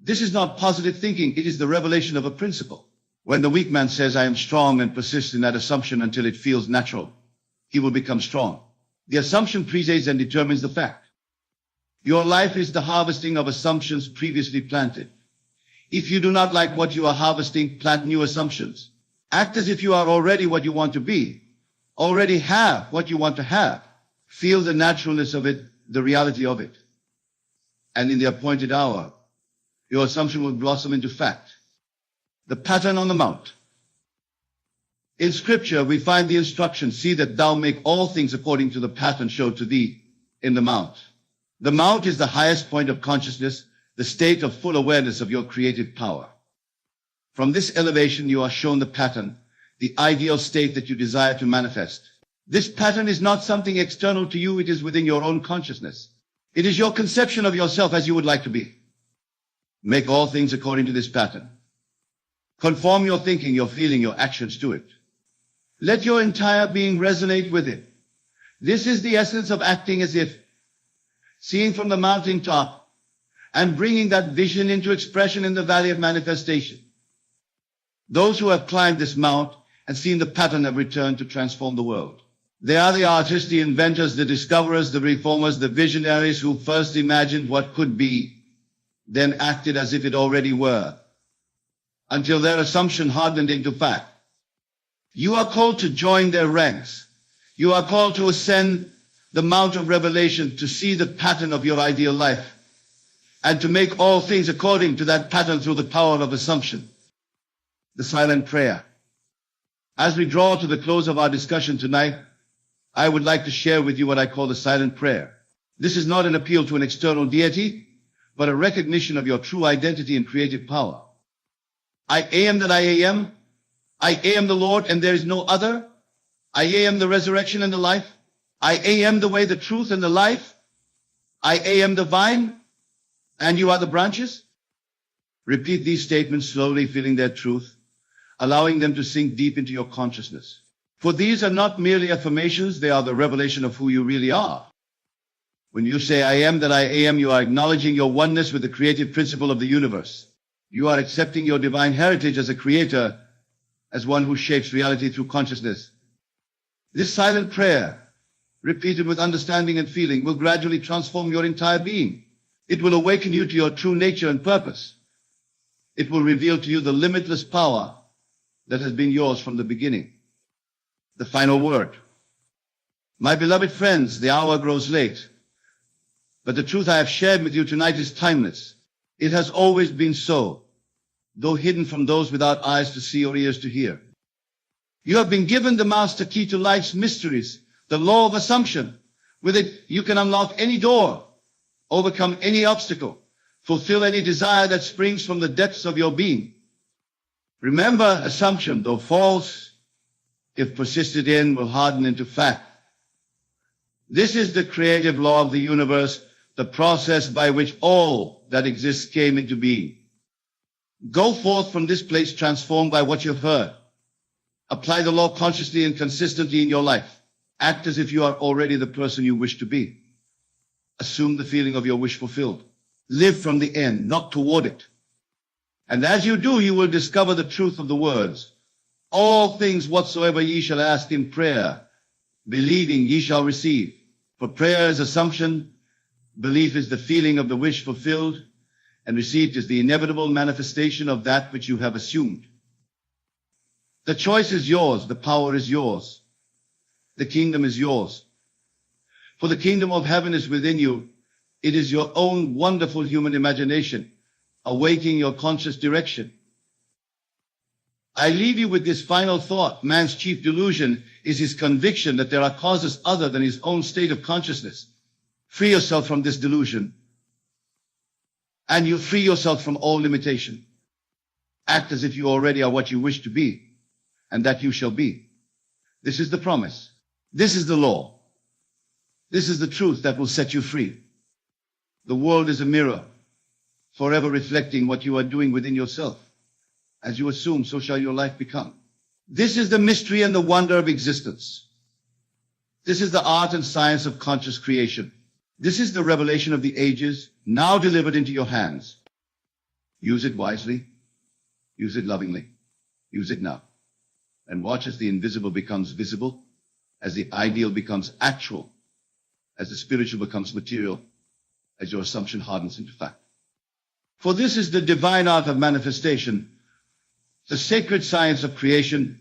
This is not positive thinking. It is the revelation of a principle. When the weak man says, I am strong, and persists in that assumption until it feels natural, he will become strong. The assumption precedes and determines the fact. Your life is the harvesting of assumptions previously planted. If you do not like what you are harvesting, plant new assumptions. Act as if you are already what you want to be, already have what you want to have. Feel the naturalness of it, the reality of it. And in the appointed hour, your assumption will blossom into fact. The pattern on the mount. In Scripture, we find the instruction, see that thou make all things according to the pattern showed to thee in the mount. The mount is the highest point of consciousness, the state of full awareness of your creative power. From this elevation, you are shown the pattern, the ideal state that you desire to manifest. This pattern is not something external to you, it is within your own consciousness. It is your conception of yourself as you would like to be. Make all things according to this pattern. Conform your thinking, your feeling, your actions to it. Let your entire being resonate with it. This is the essence of acting as if, seeing from the mountaintop and bringing that vision into expression in the valley of manifestation. Those who have climbed this mount and seen the pattern have returned to transform the world. They are the artists, the inventors, the discoverers, the reformers, the visionaries who first imagined what could be, then acted as if it already were, until their assumption hardened into fact. You are called to join their ranks. You are called to ascend the mount of revelation, to see the pattern of your ideal life, and to make all things according to that pattern through the power of assumption. The silent prayer. As we draw to the close of our discussion tonight, I would like to share with you what I call the silent prayer. This is not an appeal to an external deity, but a recognition of your true identity and creative power. I am that I am. I am the Lord, and there is no other. I am the resurrection and the life. I am the way, the truth, and the life. I am the vine, and you are the branches. Repeat these statements slowly, feeling their truth, allowing them to sink deep into your consciousness. For these are not merely affirmations, they are the revelation of who you really are. When you say, I am that I am, you are acknowledging your oneness with the creative principle of the universe. You are accepting your divine heritage as a creator, as one who shapes reality through consciousness. This silent prayer, repeated with understanding and feeling, will gradually transform your entire being. It will awaken you to your true nature and purpose. It will reveal to you the limitless power that has been yours from the beginning. The final word. My beloved friends, the hour grows late, but the truth I have shared with you tonight is timeless. It has always been so, though hidden from those without eyes to see or ears to hear. You have been given the master key to life's mysteries, the law of assumption. With it, you can unlock any door, overcome any obstacle, fulfill any desire that springs from the depths of your being. Remember, assumption, though false, if persisted in, will harden into fact. This is the creative law of the universe, the process by which all that exists came into being. Go forth from this place transformed by what you've heard. Apply the law consciously and consistently in your life. Act as if you are already the person you wish to be. Assume the feeling of your wish fulfilled. Live from the end, not toward it. And as you do, you will discover the truth of the words. All things whatsoever ye shall ask in prayer, believing ye shall receive. For prayer is assumption, belief is the feeling of the wish fulfilled, and received is the inevitable manifestation of that which you have assumed. The choice is yours, the power is yours, the kingdom is yours. For the kingdom of heaven is within you. It is your own wonderful human imagination, awaiting your conscious direction. I leave you with this final thought. Man's chief delusion is his conviction that there are causes other than his own state of consciousness. Free yourself from this delusion, and you free yourself from all limitation. Act as if you already are what you wish to be, and that you shall be. This is the promise. This is the law. This is the truth that will set you free. The world is a mirror, forever reflecting what you are doing within yourself. As you assume, so shall your life become. This is the mystery and the wonder of existence. This is the art and science of conscious creation. This is the revelation of the ages, now delivered into your hands. Use it wisely. Use it lovingly. Use it now. And watch as the invisible becomes visible, as the ideal becomes actual, as the spiritual becomes material, as your assumption hardens into fact. For this is the divine art of manifestation, the sacred science of creation,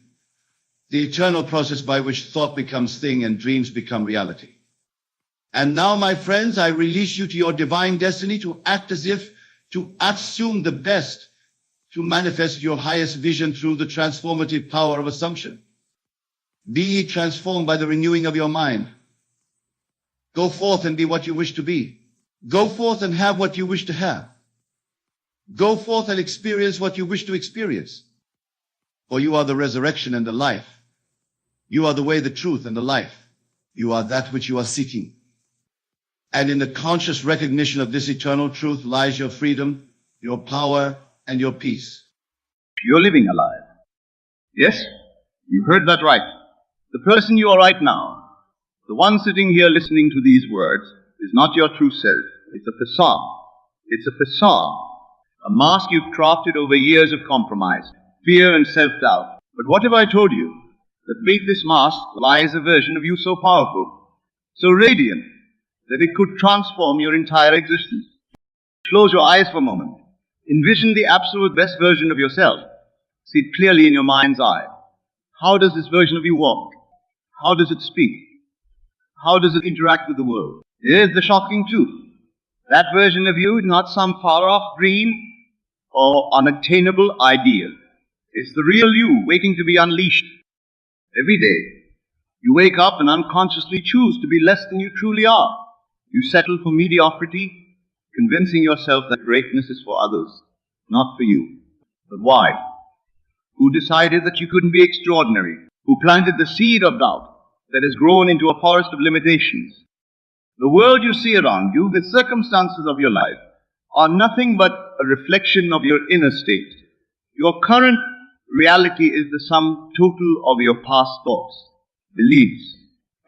the eternal process by which thought becomes thing and dreams become reality. And now, my friends, I release you to your divine destiny to act as if, to assume the best, to manifest your highest vision through the transformative power of assumption. Be ye transformed by the renewing of your mind. Go forth and be what you wish to be. Go forth and have what you wish to have. Go forth and experience what you wish to experience. For you are the resurrection and the life. You are the way, the truth, and the life. You are that which you are seeking. And in the conscious recognition of this eternal truth lies your freedom, your power, and your peace. You're living alive. Yes, you heard that right. The person you are right now, the one sitting here listening to these words, is not your true self. It's a facade. It's a facade. A mask you've crafted over years of compromise, fear and self-doubt. But what if I told you that beneath this mask lies a version of you so powerful, so radiant, that it could transform your entire existence? Close your eyes for a moment. Envision the absolute best version of yourself. See it clearly in your mind's eye. How does this version of you walk? How does it speak? How does it interact with the world? Here's the shocking truth. That version of you is not some far-off dream or unattainable ideal. It's the real you waiting to be unleashed. Every day, you wake up and unconsciously choose to be less than you truly are. You settle for mediocrity, convincing yourself that greatness is for others, not for you. But why? Who decided that you couldn't be extraordinary? Who planted the seed of doubt that has grown into a forest of limitations? The world you see around you, the circumstances of your life, are nothing but a reflection of your inner state. Your current reality is the sum total of your past thoughts, beliefs,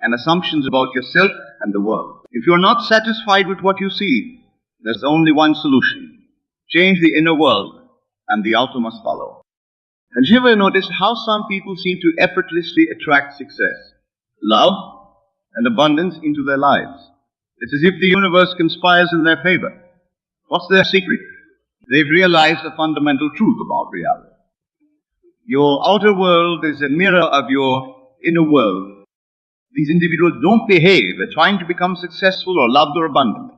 and assumptions about yourself and the world. If you're not satisfied with what you see, there's only one solution. Change the inner world, and the outer must follow. Have you ever noticed how some people seem to effortlessly attract success, love, and abundance into their lives? It's as if the universe conspires in their favor. What's their secret? They've realized a fundamental truth about reality. Your outer world is a mirror of your inner world. These individuals don't behave as trying to become successful or loved or abundant.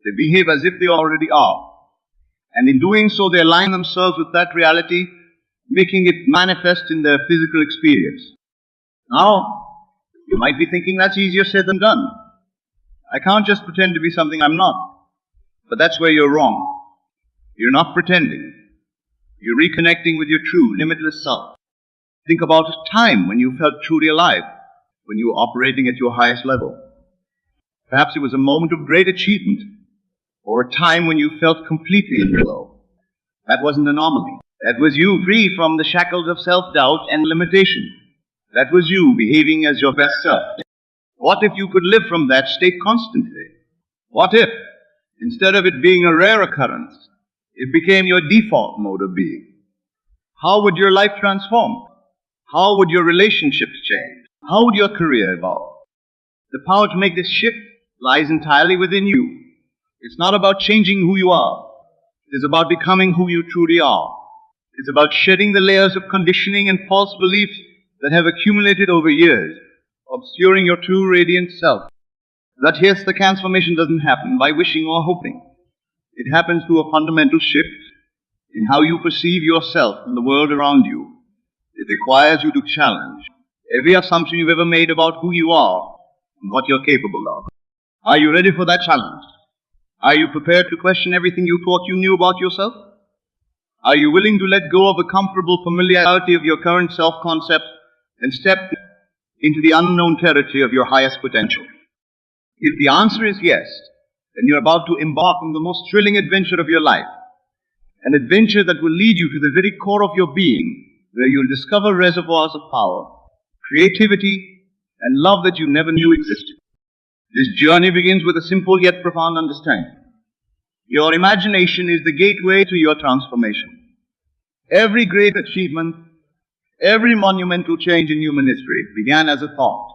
They behave as if they already are. And in doing so, they align themselves with that reality, making it manifest in their physical experience. Now, you might be thinking that's easier said than done. I can't just pretend to be something I'm not. But that's where you're wrong. You're not pretending. You're reconnecting with your true, limitless self. Think about a time when you felt truly alive, when you were operating at your highest level. Perhaps it was a moment of great achievement, or a time when you felt completely in flow. That was an anomaly. That was you free from the shackles of self-doubt and limitation. That was you behaving as your best self. What if you could live from that state constantly? What if, instead of it being a rare occurrence, it became your default mode of being? How would your life transform? How would your relationships change? How would your career evolve? The power to make this shift lies entirely within you. It's not about changing who you are. It is about becoming who you truly are. It's about shedding the layers of conditioning and false beliefs that have accumulated over years, obscuring your true radiant self. That yes, the transformation doesn't happen by wishing or hoping. It happens through a fundamental shift in how you perceive yourself and the world around you. It requires you to challenge every assumption you've ever made about who you are and what you're capable of. Are you ready for that challenge? Are you prepared to question everything you thought you knew about yourself? Are you willing to let go of the comfortable familiarity of your current self-concept and step into the unknown territory of your highest potential? If the answer is yes, then you're about to embark on the most thrilling adventure of your life, an adventure that will lead you to the very core of your being, where you'll discover reservoirs of power, creativity, and love that you never knew existed. This journey begins with a simple yet profound understanding. Your imagination is the gateway to your transformation. Every great achievement, every monumental change in human history began as a thought,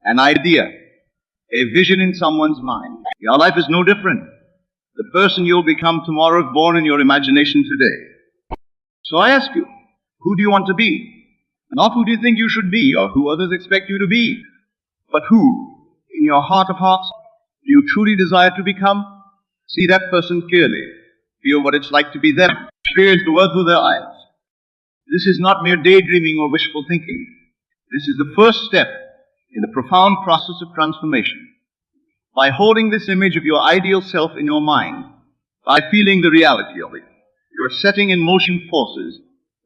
an idea, a vision in someone's mind. Your life is no different. The person you'll become tomorrow is born in your imagination today. So I ask you, who do you want to be? Not who do you think you should be or who others expect you to be, but who, in your heart of hearts, do you truly desire to become? See that person clearly. Feel what it's like to be them. Experience the world through their eyes. This is not mere daydreaming or wishful thinking. This is the first step in the profound process of transformation. By holding this image of your ideal self in your mind, by feeling the reality of it, you're setting in motion forces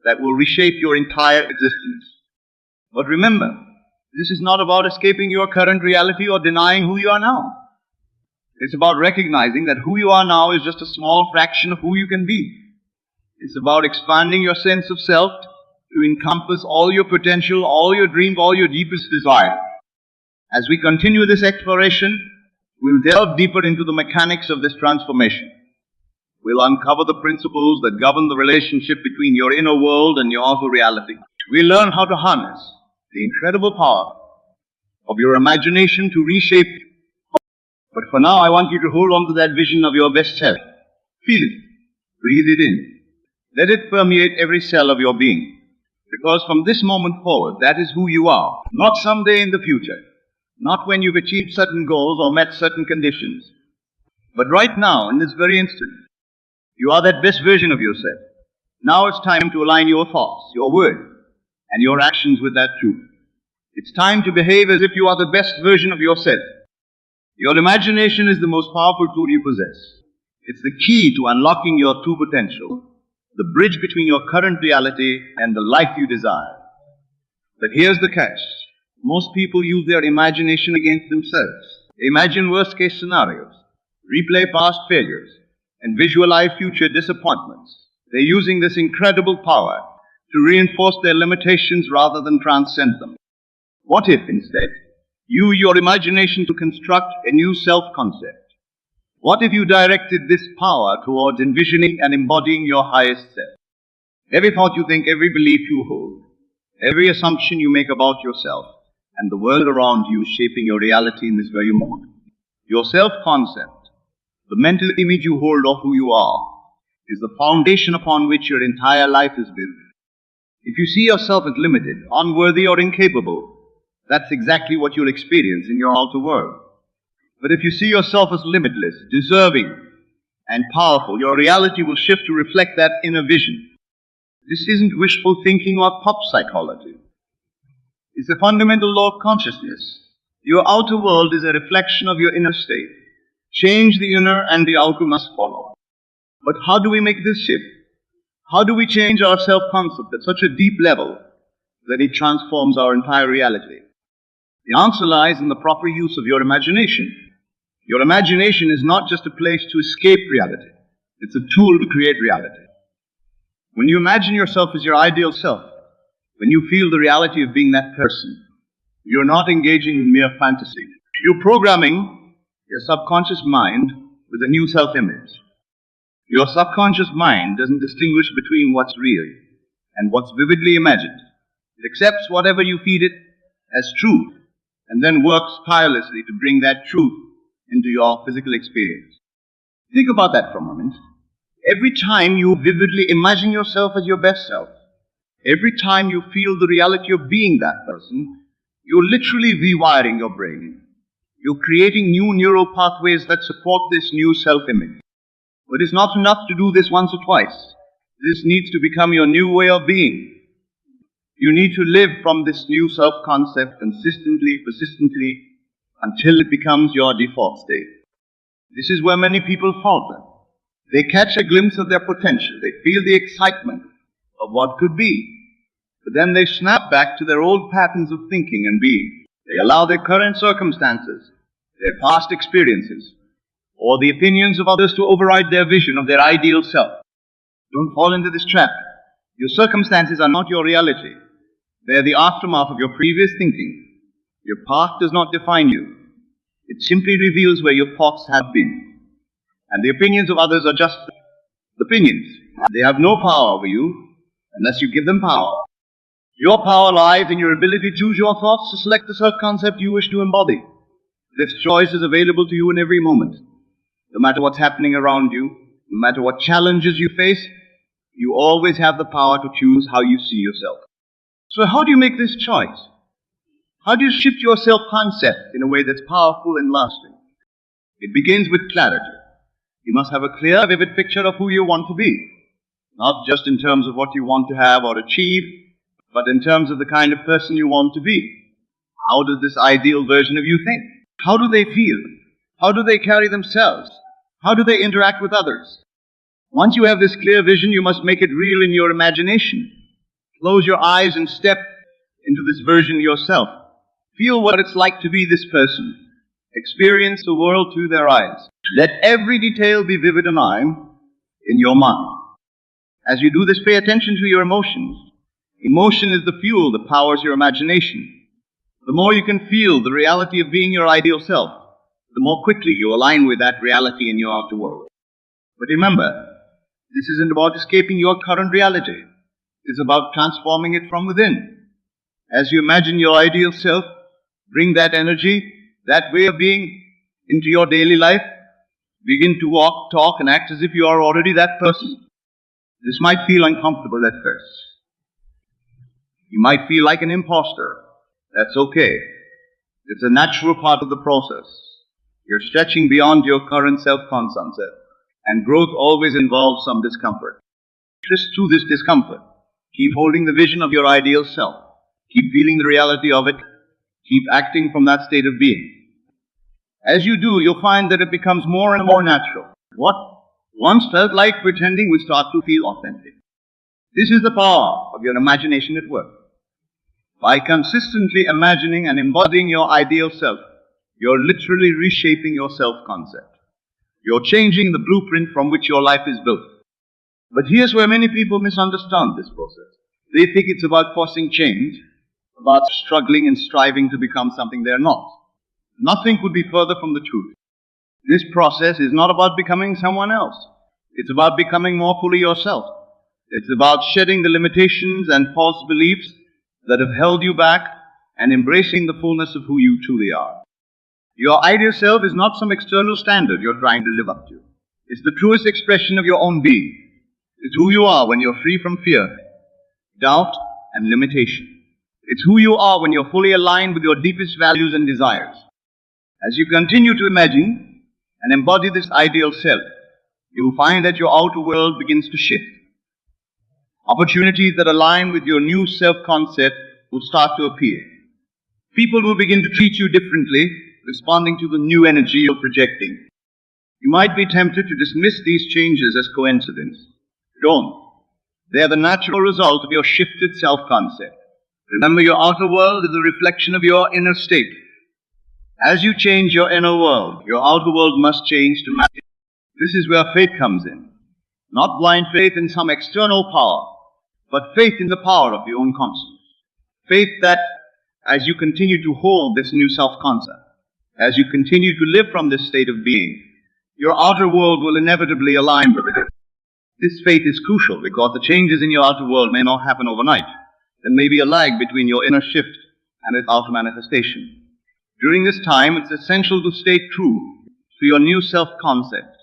that will reshape your entire existence. But remember, this is not about escaping your current reality or denying who you are now. It's about recognizing that who you are now is just a small fraction of who you can be. It's about expanding your sense of self to encompass all your potential, all your dreams, all your deepest desires. As we continue this exploration, we'll delve deeper into the mechanics of this transformation. We'll uncover the principles that govern the relationship between your inner world and your outer reality. We'll learn how to harness the incredible power of your imagination to reshape you. But for now, I want you to hold on to that vision of your best self. Feel it. Breathe it in. Let it permeate every cell of your being. Because from this moment forward, that is who you are. Not someday in the future. Not when you've achieved certain goals or met certain conditions. But right now, in this very instant, you are that best version of yourself. Now it's time to align your thoughts, your words, and your actions with that truth. It's time to behave as if you are the best version of yourself. Your imagination is the most powerful tool you possess. It's the key to unlocking your true potential, the bridge between your current reality and the life you desire. But here's the catch. Most people use their imagination against themselves. They imagine worst-case scenarios, replay past failures, and visualize future disappointments. They're using this incredible power to reinforce their limitations rather than transcend them. What if, instead, you use your imagination to construct a new self-concept? What if you directed this power towards envisioning and embodying your highest self? Every thought you think, every belief you hold, every assumption you make about yourself and the world around you is shaping your reality in this very moment. Your self-concept, the mental image you hold of who you are, is the foundation upon which your entire life is built. If you see yourself as limited, unworthy, or incapable, that's exactly what you'll experience in your outer world. But if you see yourself as limitless, deserving, and powerful, your reality will shift to reflect that inner vision. This isn't wishful thinking or pop psychology. It's a fundamental law of consciousness. Your outer world is a reflection of your inner state. Change the inner and the outer must follow. But how do we make this shift? How do we change our self-concept at such a deep level that it transforms our entire reality? The answer lies in the proper use of your imagination. Your imagination is not just a place to escape reality. It's a tool to create reality. When you imagine yourself as your ideal self, when you feel the reality of being that person, you're not engaging in mere fantasy. You're programming your subconscious mind with a new self-image. Your subconscious mind doesn't distinguish between what's real and what's vividly imagined. It accepts whatever you feed it as truth and then works tirelessly to bring that truth into your physical experience. Think about that for a moment. Every time you vividly imagine yourself as your best self, every time you feel the reality of being that person, you're literally rewiring your brain. You're creating new neural pathways that support this new self-image. But it's not enough to do this once or twice. This needs to become your new way of being. You need to live from this new self-concept consistently, persistently, until it becomes your default state. This is where many people falter. They catch a glimpse of their potential. They feel the excitement of what could be. But then they snap back to their old patterns of thinking and being. They allow their current circumstances, their past experiences, or the opinions of others to override their vision of their ideal self. Don't fall into this trap. Your circumstances are not your reality. They are the aftermath of your previous thinking. Your past does not define you. It simply reveals where your thoughts have been. And the opinions of others are just opinions. They have no power over you unless you give them power. Your power lies in your ability to choose your thoughts, to select the self-concept you wish to embody. This choice is available to you in every moment. No matter what's happening around you, no matter what challenges you face, you always have the power to choose how you see yourself. So how do you make this choice? How do you shift your self-concept in a way that's powerful and lasting? It begins with clarity. You must have a clear, vivid picture of who you want to be. Not just in terms of what you want to have or achieve, but in terms of the kind of person you want to be. How does this ideal version of you think? How do they feel? How do they carry themselves? How do they interact with others? Once you have this clear vision, you must make it real in your imagination. Close your eyes and step into this version yourself. Feel what it's like to be this person. Experience the world through their eyes. Let every detail be vivid and alive in your mind. As you do this, pay attention to your emotions. Emotion is the fuel that powers your imagination. The more you can feel the reality of being your ideal self, the more quickly you align with that reality in your outer world. But remember, this isn't about escaping your current reality. It's about transforming it from within. As you imagine your ideal self, bring that energy, that way of being into your daily life. Begin to walk, talk, and act as if you are already that person. This might feel uncomfortable at first. You might feel like an imposter. That's okay. It's a natural part of the process. You're stretching beyond your current self-concept, and growth always involves some discomfort. Twist through this discomfort. Keep holding the vision of your ideal self. Keep feeling the reality of it. Keep acting from that state of being. As you do, you'll find that it becomes more and more natural. What once felt like pretending will start to feel authentic. This is the power of your imagination at work. By consistently imagining and embodying your ideal self, you're literally reshaping your self-concept. You're changing the blueprint from which your life is built. But here's where many people misunderstand this process. They think it's about forcing change, about struggling and striving to become something they're not. Nothing could be further from the truth. This process is not about becoming someone else. It's about becoming more fully yourself. It's about shedding the limitations and false beliefs that have held you back and embracing the fullness of who you truly are. Your ideal self is not some external standard you're trying to live up to. It's the truest expression of your own being. It's who you are when you're free from fear, doubt, and limitation. It's who you are when you're fully aligned with your deepest values and desires. As you continue to imagine and embody this ideal self, you will find that your outer world begins to shift. Opportunities that align with your new self-concept will start to appear. People will begin to treat you differently, responding to the new energy you're projecting. You might be tempted to dismiss these changes as coincidence. Don't. They are the natural result of your shifted self-concept. Remember, your outer world is a reflection of your inner state. As you change your inner world, your outer world must change to match it. This is where faith comes in. Not blind faith in some external power, but faith in the power of your own conscience. Faith that, as you continue to hold this new self-concept, as you continue to live from this state of being, your outer world will inevitably align with it. This faith is crucial because the changes in your outer world may not happen overnight. There may be a lag between your inner shift and its outer manifestation. During this time, it's essential to stay true to your new self-concept,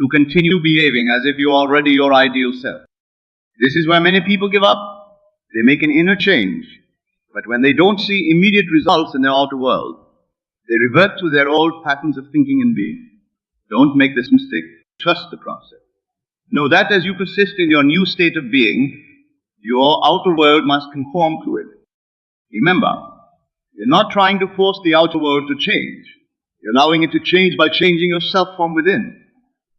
to continue behaving as if you're already your ideal self. This is where many people give up. They make an inner change, but when they don't see immediate results in their outer world, they revert to their old patterns of thinking and being. Don't make this mistake. Trust the process. Know that as you persist in your new state of being, your outer world must conform to it. Remember, you're not trying to force the outer world to change. You're allowing it to change by changing yourself from within.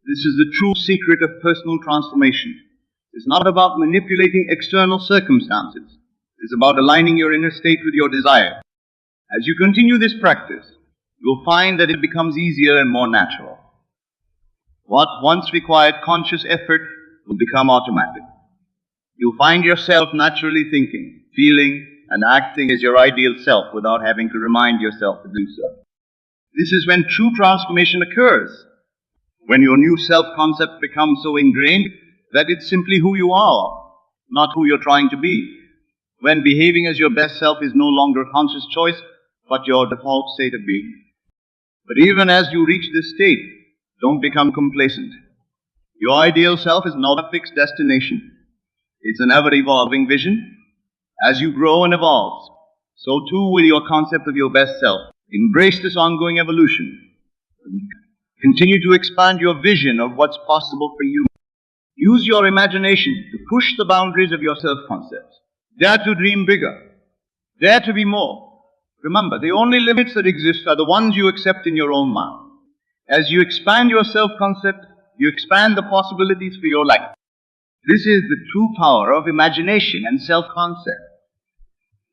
This is the true secret of personal transformation. It's not about manipulating external circumstances. It's about aligning your inner state with your desire. As you continue this practice, you'll find that it becomes easier and more natural. What once required conscious effort will become automatic. You'll find yourself naturally thinking, feeling, and acting as your ideal self without having to remind yourself to do so. This is when true transformation occurs, when your new self-concept becomes so ingrained that it's simply who you are, not who you're trying to be. When behaving as your best self is no longer a conscious choice, but your default state of being. But even as you reach this state, don't become complacent. Your ideal self is not a fixed destination. It's an ever-evolving vision. As you grow and evolve, so too will your concept of your best self. Embrace this ongoing evolution. Continue to expand your vision of what's possible for you. Use your imagination to push the boundaries of your self-concept. Dare to dream bigger. Dare to be more. Remember, the only limits that exist are the ones you accept in your own mind. As you expand your self-concept, you expand the possibilities for your life. This is the true power of imagination and self-concept.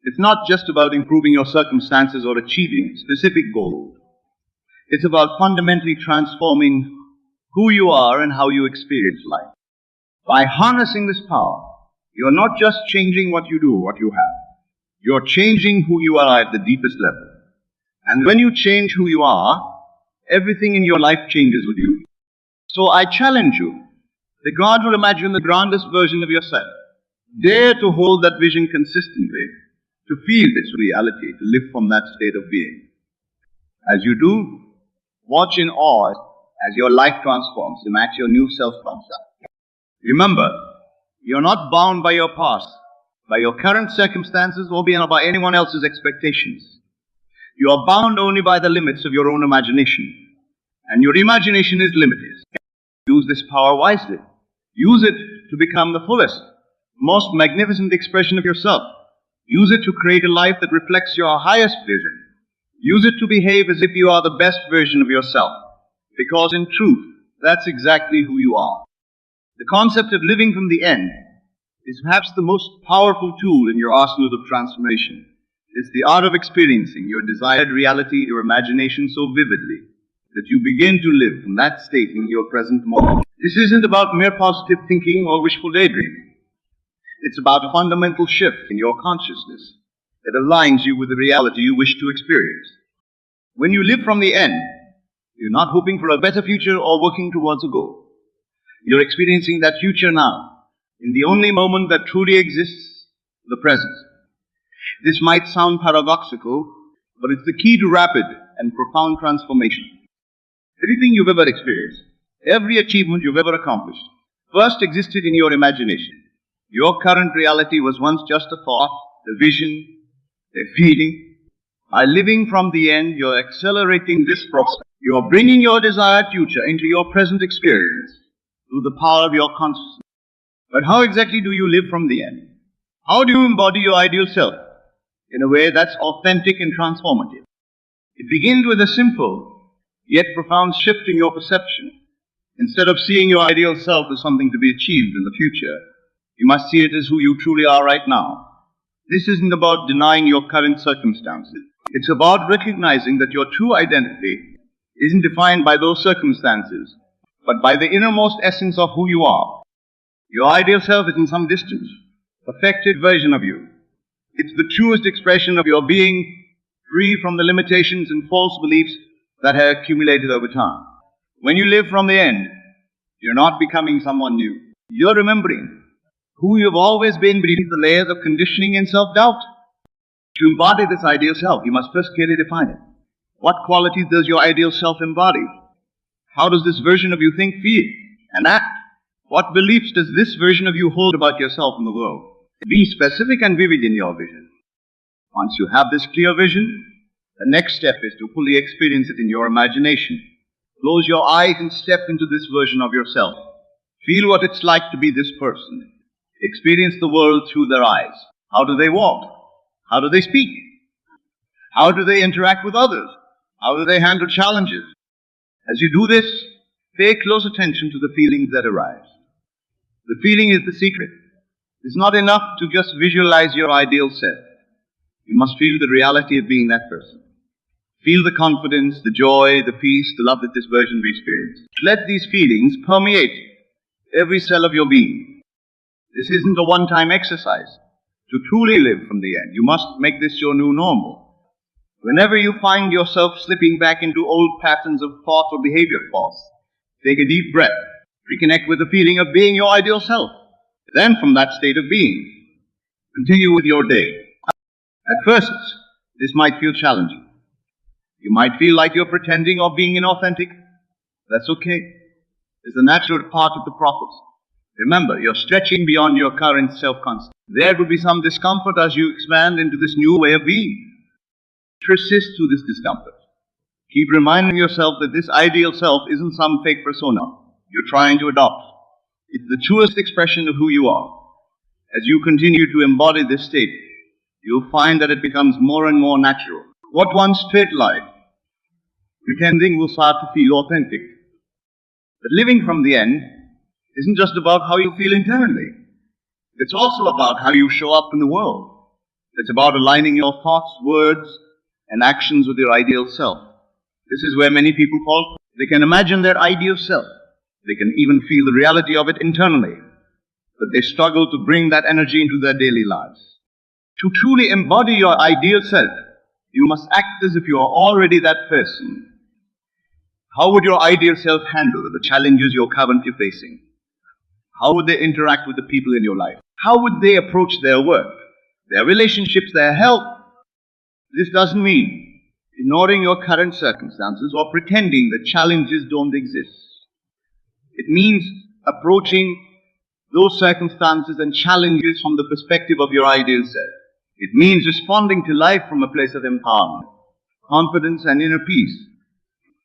It's not just about improving your circumstances or achieving specific goals. It's about fundamentally transforming who you are and how you experience life. By harnessing this power, You're not just changing what you do, what you have. You're changing who you are at the deepest level. And when you change who you are, everything in your life changes with you. So I challenge you, the God will imagine the grandest version of yourself. Dare to hold that vision consistently, to feel this reality, to live from that state of being. As you do, watch in awe as your life transforms to match your new self concept. Remember, you're not bound by your past, by your current circumstances, or by anyone else's expectations. You are bound only by the limits of your own imagination. And your imagination is limited. Use this power wisely. Use it to become the fullest, most magnificent expression of yourself. Use it to create a life that reflects your highest vision. Use it to behave as if you are the best version of yourself. Because in truth, that's exactly who you are. The concept of living from the end is perhaps the most powerful tool in your arsenal of transformation. It's the art of experiencing your desired reality, your imagination so vividly that you begin to live from that state in your present moment. This isn't about mere positive thinking or wishful daydreaming. It's about a fundamental shift in your consciousness that aligns you with the reality you wish to experience. When you live from the end, you're not hoping for a better future or working towards a goal. You're experiencing that future now, in the only moment that truly exists, the present. This might sound paradoxical, but it's the key to rapid and profound transformation. Everything you've ever experienced, every achievement you've ever accomplished, first existed in your imagination. Your current reality was once just a thought, a vision, a feeling. By living from the end, you're accelerating this process. You're bringing your desired future into your present experience through the power of your consciousness. But how exactly do you live from the end? How do you embody your ideal self in a way that's authentic and transformative? It begins with a simple yet profound shift in your perception. Instead of seeing your ideal self as something to be achieved in the future, you must see it as who you truly are right now. This isn't about denying your current circumstances. It's about recognizing that your true identity isn't defined by those circumstances, but by the innermost essence of who you are. Your ideal self isn't some distant, perfected version of you. It's the truest expression of your being, free from the limitations and false beliefs that have accumulated over time. When you live from the end, you're not becoming someone new. You're remembering who you've always been beneath the layers of conditioning and self-doubt. To embody this ideal self, you must first clearly define it. What qualities does your ideal self embody? How does this version of you think, feel, and act? What beliefs does this version of you hold about yourself and the world? Be specific and vivid in your vision. Once you have this clear vision, the next step is to fully experience it in your imagination. Close your eyes and step into this version of yourself. Feel what it's like to be this person. Experience the world through their eyes. How do they walk? How do they speak? How do they interact with others? How do they handle challenges? As you do this, pay close attention to the feelings that arise. The feeling is the secret. It's not enough to just visualize your ideal self. You must feel the reality of being that person. Feel the confidence, the joy, the peace, the love that this version will experience. Let these feelings permeate every cell of your being. This isn't a one-time exercise. To truly live from the end, you must make this your new normal. Whenever you find yourself slipping back into old patterns of thought or behavior past, take a deep breath. Reconnect with the feeling of being your ideal self. Then from that state of being, continue with your day. At first, this might feel challenging. You might feel like you're pretending or being inauthentic. That's okay. It's a natural part of the process. Remember, you're stretching beyond your current self-concept. There will be some discomfort as you expand into this new way of being. Persist through this discomfort. Keep reminding yourself that this ideal self isn't some fake persona you're trying to adopt. It's the truest expression of who you are. As you continue to embody this state, you'll find that it becomes more and more natural. What once felt like pretending will start to feel authentic. But living from the end isn't just about how you feel internally. It's also about how you show up in the world. It's about aligning your thoughts, words, and actions with your ideal self. This is where many people fall. They can imagine their ideal self. They can even feel the reality of it internally. but they struggle to bring that energy into their daily lives. To truly embody your ideal self, you must act as if you are already that person. How would your ideal self handle the challenges you're currently facing? How would they interact with the people in your life? How would they approach their work, their relationships, their health? This doesn't mean ignoring your current circumstances or pretending that challenges don't exist. It means approaching those circumstances and challenges from the perspective of your ideal self. It means responding to life from a place of empowerment, confidence, and inner peace,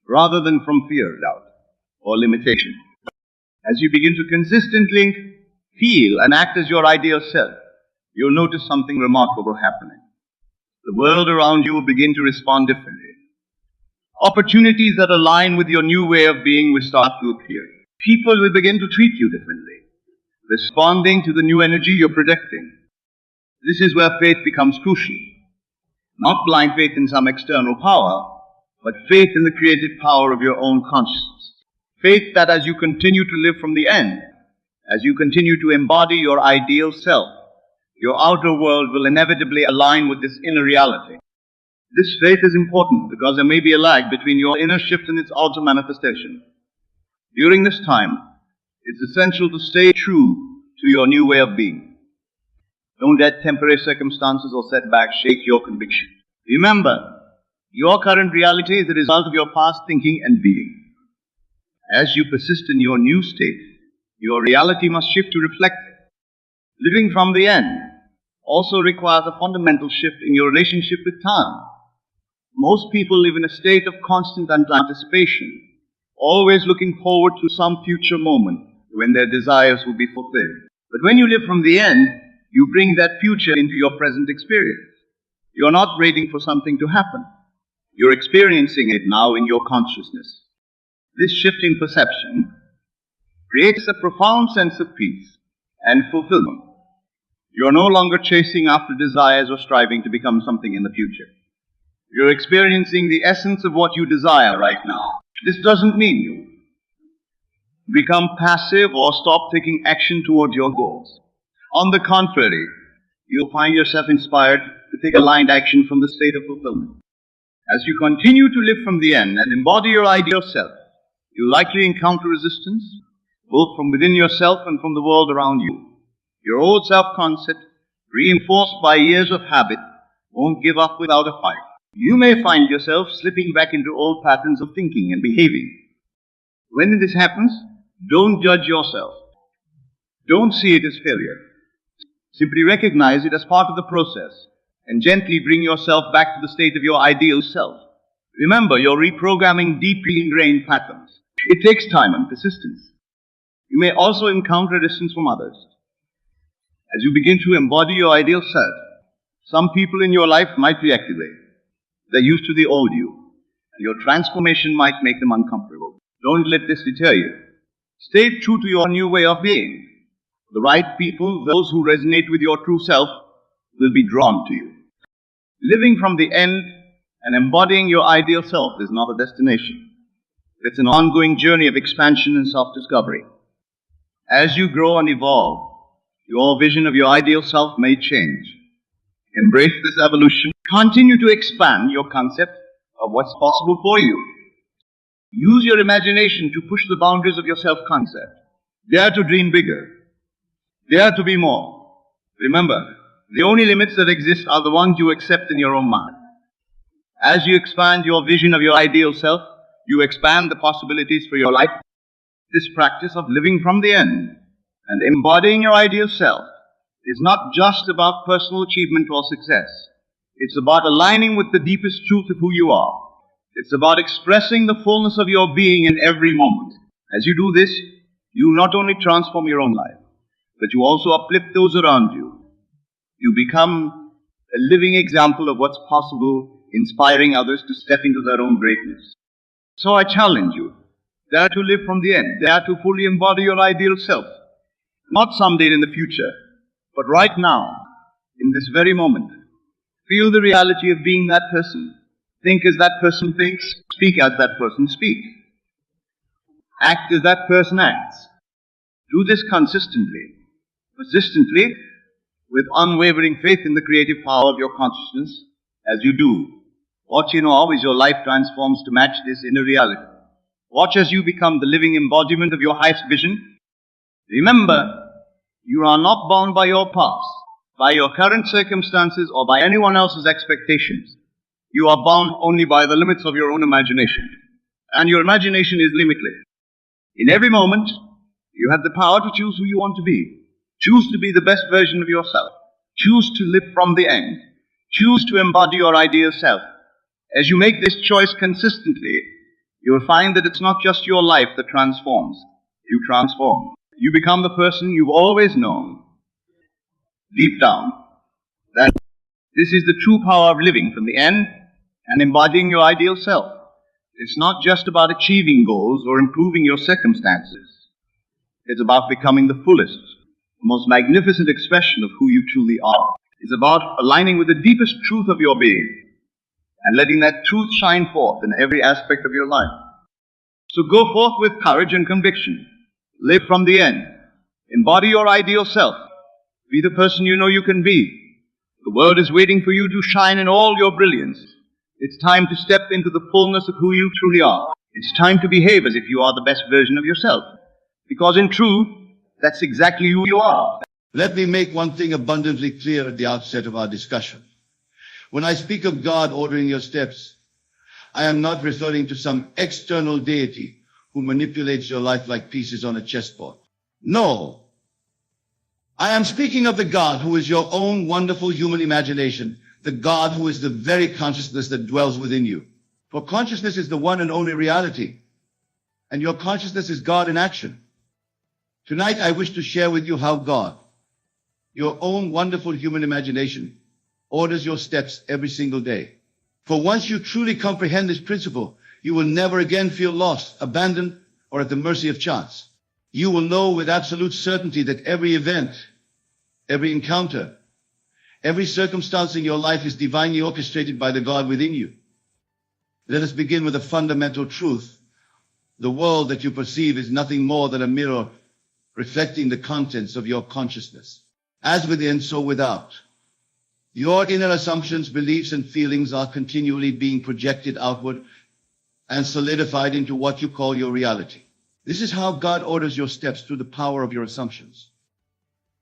rather than from fear, doubt, or limitation. As you begin to consistently feel and act as your ideal self, you'll notice something remarkable happening. The world around you will begin to respond differently. Opportunities that align with your new way of being will start to appear. People will begin to treat you differently, responding to the new energy you're projecting. This is where faith becomes crucial. Not blind faith in some external power, but faith in the creative power of your own consciousness. Faith that as you continue to live from the end, as you continue to embody your ideal self, your outer world will inevitably align with this inner reality. This faith is important because there may be a lag between your inner shift and its outer manifestation. During this time, it's essential to stay true to your new way of being. Don't let temporary circumstances or setbacks shake your conviction. Remember, your current reality is the result of your past thinking and being. As you persist in your new state, your reality must shift to reflect it. Living from the end also requires a fundamental shift in your relationship with time. Most people live in a state of constant anticipation, always looking forward to some future moment when their desires will be fulfilled. But when you live from the end, you bring that future into your present experience. You're not waiting for something to happen. You're experiencing it now in your consciousness. This shift in perception creates a profound sense of peace and fulfillment. You're no longer chasing after desires or striving to become something in the future. You're experiencing the essence of what you desire right now. This doesn't mean you become passive or stop taking action towards your goals. On the contrary, you'll find yourself inspired to take aligned action from the state of fulfillment. As you continue to live from the end and embody your ideal self, you'll likely encounter resistance, both from within yourself and from the world around you. Your old self-concept, reinforced by years of habit, won't give up without a fight. You may find yourself slipping back into old patterns of thinking and behaving. When this happens, don't judge yourself. Don't see it as failure. Simply recognize it as part of the process and gently bring yourself back to the state of your ideal self. Remember, you're reprogramming deeply ingrained patterns. It takes time and persistence. You may also encounter resistance from others. As you begin to embody your ideal self, some people in your life might reactivate. They're used to the old you, and your transformation might make them uncomfortable. Don't let this deter you. Stay true to your new way of being. The right people, those who resonate with your true self, will be drawn to you. Living from the end and embodying your ideal self is not a destination. It's an ongoing journey of expansion and self-discovery. As you grow and evolve, your vision of your ideal self may change. Embrace this evolution. Continue to expand your concept of what's possible for you. Use your imagination to push the boundaries of your self-concept. Dare to dream bigger. Dare to be more. Remember, the only limits that exist are the ones you accept in your own mind. As you expand your vision of your ideal self, you expand the possibilities for your life. This practice of living from the end and embodying your ideal self is not just about personal achievement or success. It's about aligning with the deepest truth of who you are. It's about expressing the fullness of your being in every moment. As you do this, you not only transform your own life, but you also uplift those around you. You become a living example of what's possible, inspiring others to step into their own greatness. So I challenge you, dare to live from the end, dare to fully embody your ideal self. Not someday in the future, but right now, in this very moment. Feel the reality of being that person. Think as that person thinks. Speak as that person speaks. Act as that person acts. Do this consistently. persistently, with unwavering faith in the creative power of your consciousness. As you do, watch in awe as your life transforms to match this inner reality. Watch as you become the living embodiment of your highest vision. Remember, you are not bound by your past, by your current circumstances, or by anyone else's expectations. You are bound only by the limits of your own imagination. And your imagination is limitless. In every moment, you have the power to choose who you want to be. Choose to be the best version of yourself. Choose to live from the end. Choose to embody your ideal self. As you make this choice consistently, you will find that it's not just your life that transforms. You transform. You become the person you've always known. Deep down, that this is the true power of living from the end and embodying your ideal self. It's not just about achieving goals or improving your circumstances. It's about becoming the fullest, most magnificent expression of who you truly are. It's about aligning with the deepest truth of your being and letting that truth shine forth in every aspect of your life. So go forth with courage and conviction. Live from the end. Embody your ideal self. Be the person you know you can be. The world is waiting for you to shine in all your brilliance. It's time to step into the fullness of who you truly are. It's time to behave as if you are the best version of yourself. Because in truth, that's exactly who you are. Let me make one thing abundantly clear at the outset of our discussion. When I speak of God ordering your steps, I am not referring to some external deity who manipulates your life like pieces on a chessboard. No. I am speaking of the God who is your own wonderful human imagination, the God who is the very consciousness that dwells within you. For consciousness is the one and only reality, and your consciousness is God in action. Tonight I wish to share with you how God, your own wonderful human imagination, orders your steps every single day. For once you truly comprehend this principle, you will never again feel lost, abandoned, or at the mercy of chance. You will know with absolute certainty that every event, every encounter, every circumstance in your life is divinely orchestrated by the God within you. Let us begin with a fundamental truth. The world that you perceive is nothing more than a mirror reflecting the contents of your consciousness. As within, so without. Your inner assumptions, beliefs, and feelings are continually being projected outward and solidified into what you call your reality. This is how God orders your steps, through the power of your assumptions.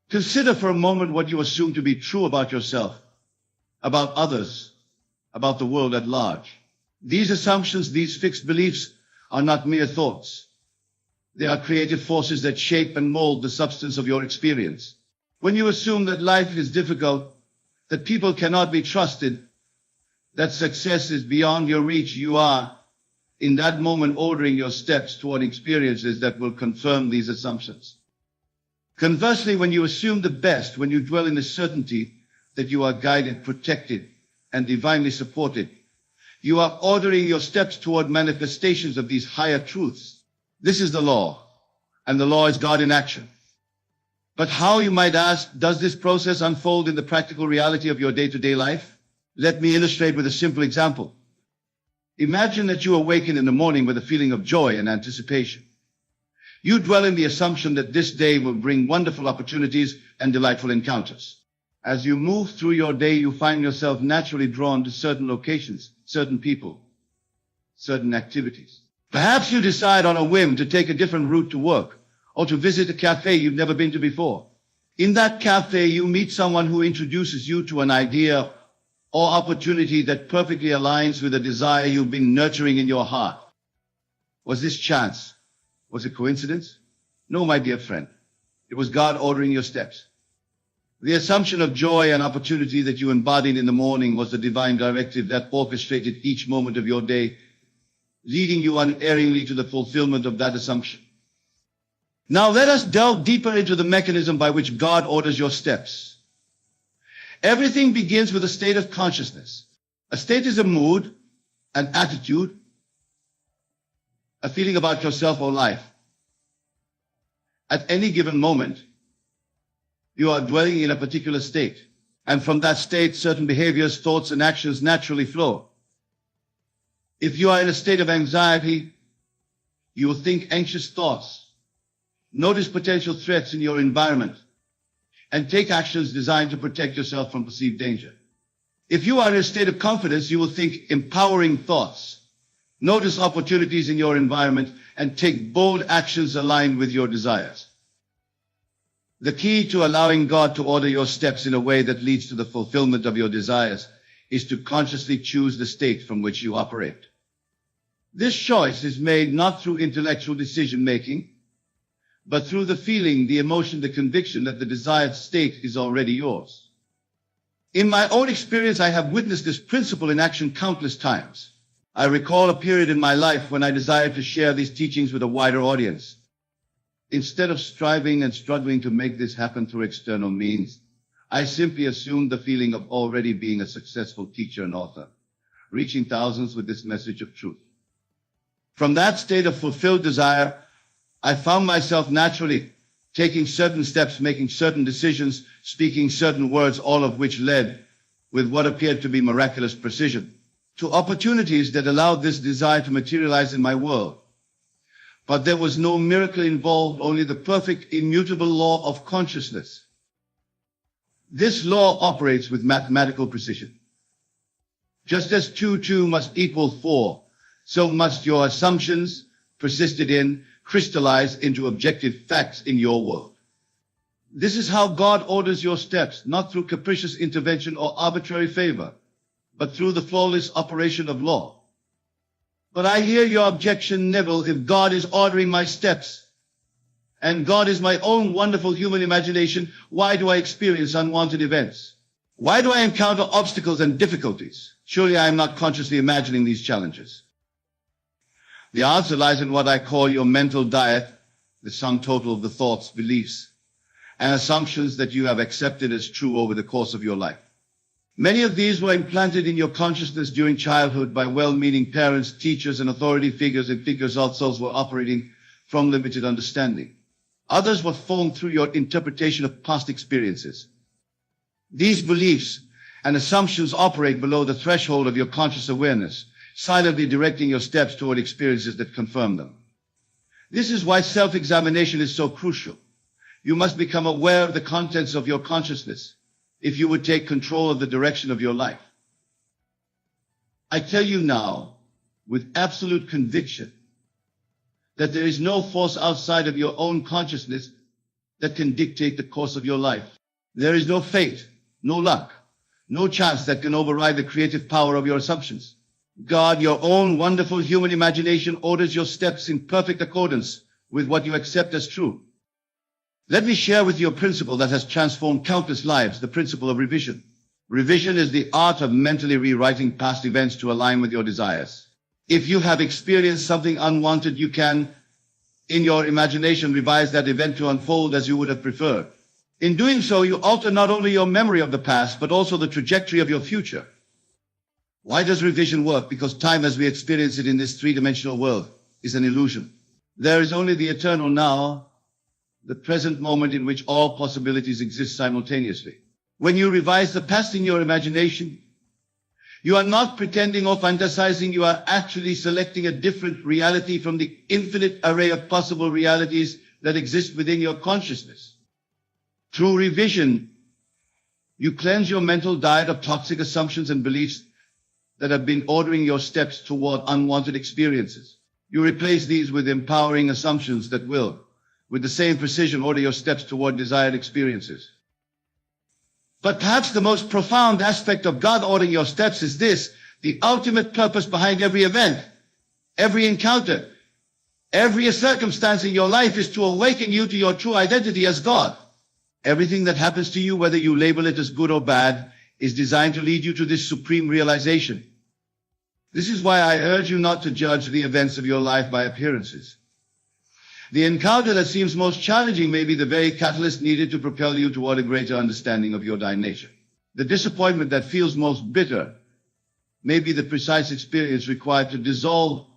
Consider for a moment what you assume to be true about yourself, about others, about the world at large. These assumptions, these fixed beliefs, are not mere thoughts. They are creative forces that shape and mold the substance of your experience. When you assume that life is difficult, that people cannot be trusted, that success is beyond your reach, you are, in that moment, ordering your steps toward experiences that will confirm these assumptions. Conversely, when you assume the best, when you dwell in the certainty that you are guided, protected, and divinely supported, you are ordering your steps toward manifestations of these higher truths. This is the law, and the law is God in action. But how, you might ask, does this process unfold in the practical reality of your day-to-day life? Let me illustrate with a simple example. Imagine that you awaken in the morning with a feeling of joy and anticipation. You dwell in the assumption that this day will bring wonderful opportunities and delightful encounters. As you move through your day, you find yourself naturally drawn to certain locations, certain people, certain activities. Perhaps you decide on a whim to take a different route to work, or to visit a cafe you've never been to before. In that cafe, you meet someone who introduces you to an idea or opportunity that perfectly aligns with a desire you've been nurturing in your heart. Was this chance? Was it coincidence? No, my dear friend. It was God ordering your steps. The assumption of joy and opportunity that you embodied in the morning was the divine directive that orchestrated each moment of your day, leading you unerringly to the fulfillment of that assumption. Now let us delve deeper into the mechanism by which God orders your steps. Everything begins with a state of consciousness. A state is a mood, an attitude, a feeling about yourself or life. At any given moment, you are dwelling in a particular state, and from that state, certain behaviors, thoughts, and actions naturally flow. If you are in a state of anxiety, you will think anxious thoughts. Notice potential threats in your environment. and take actions designed to protect yourself from perceived danger. If you are in a state of confidence, you will think empowering thoughts, notice opportunities in your environment, and take bold actions aligned with your desires. The key to allowing God to order your steps in a way that leads to the fulfillment of your desires is to consciously choose the state from which you operate. This choice is made not through intellectual decision-making, but through the feeling, the emotion, the conviction that the desired state is already yours. In my own experience, I have witnessed this principle in action countless times. I recall a period in my life when I desired to share these teachings with a wider audience. Instead of striving and struggling to make this happen through external means, I simply assumed the feeling of already being a successful teacher and author, reaching thousands with this message of truth. From that state of fulfilled desire, I found myself naturally taking certain steps, making certain decisions, speaking certain words, all of which led, with what appeared to be miraculous precision, to opportunities that allowed this desire to materialize in my world. But there was no miracle involved, only the perfect, immutable law of consciousness. This law operates with mathematical precision. Just as 2 must equal 4, so must your assumptions, persisted in, crystallize into objective facts in your world. This is how God orders your steps, not through capricious intervention or arbitrary favor, but through the flawless operation of law. But I hear your objection, Neville. If God is ordering my steps, and God is my own wonderful human imagination, why do I experience unwanted events? Why do I encounter obstacles and difficulties? Surely I am not consciously imagining these challenges. The answer lies in what I call your mental diet, the sum total of the thoughts, beliefs, and assumptions that you have accepted as true over the course of your life. Many of these were implanted in your consciousness during childhood by well-meaning parents, teachers, and authority figures, and figures also were operating from limited understanding. Others were formed through your interpretation of past experiences. These beliefs and assumptions operate below the threshold of your conscious awareness, silently directing your steps toward experiences that confirm them. This is why self-examination is so crucial. You must become aware of the contents of your consciousness if you would take control of the direction of your life. I tell you now, with absolute conviction, that there is no force outside of your own consciousness that can dictate the course of your life. There is no fate, no luck, no chance that can override the creative power of your assumptions. God, your own wonderful human imagination, orders your steps in perfect accordance with what you accept as true. Let me share with you a principle that has transformed countless lives, the principle of revision. Revision is the art of mentally rewriting past events to align with your desires. If you have experienced something unwanted, you can, in your imagination, revise that event to unfold as you would have preferred. In doing so, you alter not only your memory of the past, but also the trajectory of your future. Why does revision work? Because time as we experience it in this three-dimensional world is an illusion. There is only the eternal now, the present moment in which all possibilities exist simultaneously. When you revise the past in your imagination, you are not pretending or fantasizing, you are actually selecting a different reality from the infinite array of possible realities that exist within your consciousness. Through revision, you cleanse your mental diet of toxic assumptions and beliefs that have been ordering your steps toward unwanted experiences. You replace these with empowering assumptions that will, with the same precision, order your steps toward desired experiences. But perhaps the most profound aspect of God ordering your steps is this: the ultimate purpose behind every event, every encounter, every circumstance in your life is to awaken you to your true identity as God. Everything that happens to you, whether you label it as good or bad, is designed to lead you to this supreme realization. This is why I urge you not to judge the events of your life by appearances. The encounter that seems most challenging may be the very catalyst needed to propel you toward a greater understanding of your divine nature. The disappointment that feels most bitter may be the precise experience required to dissolve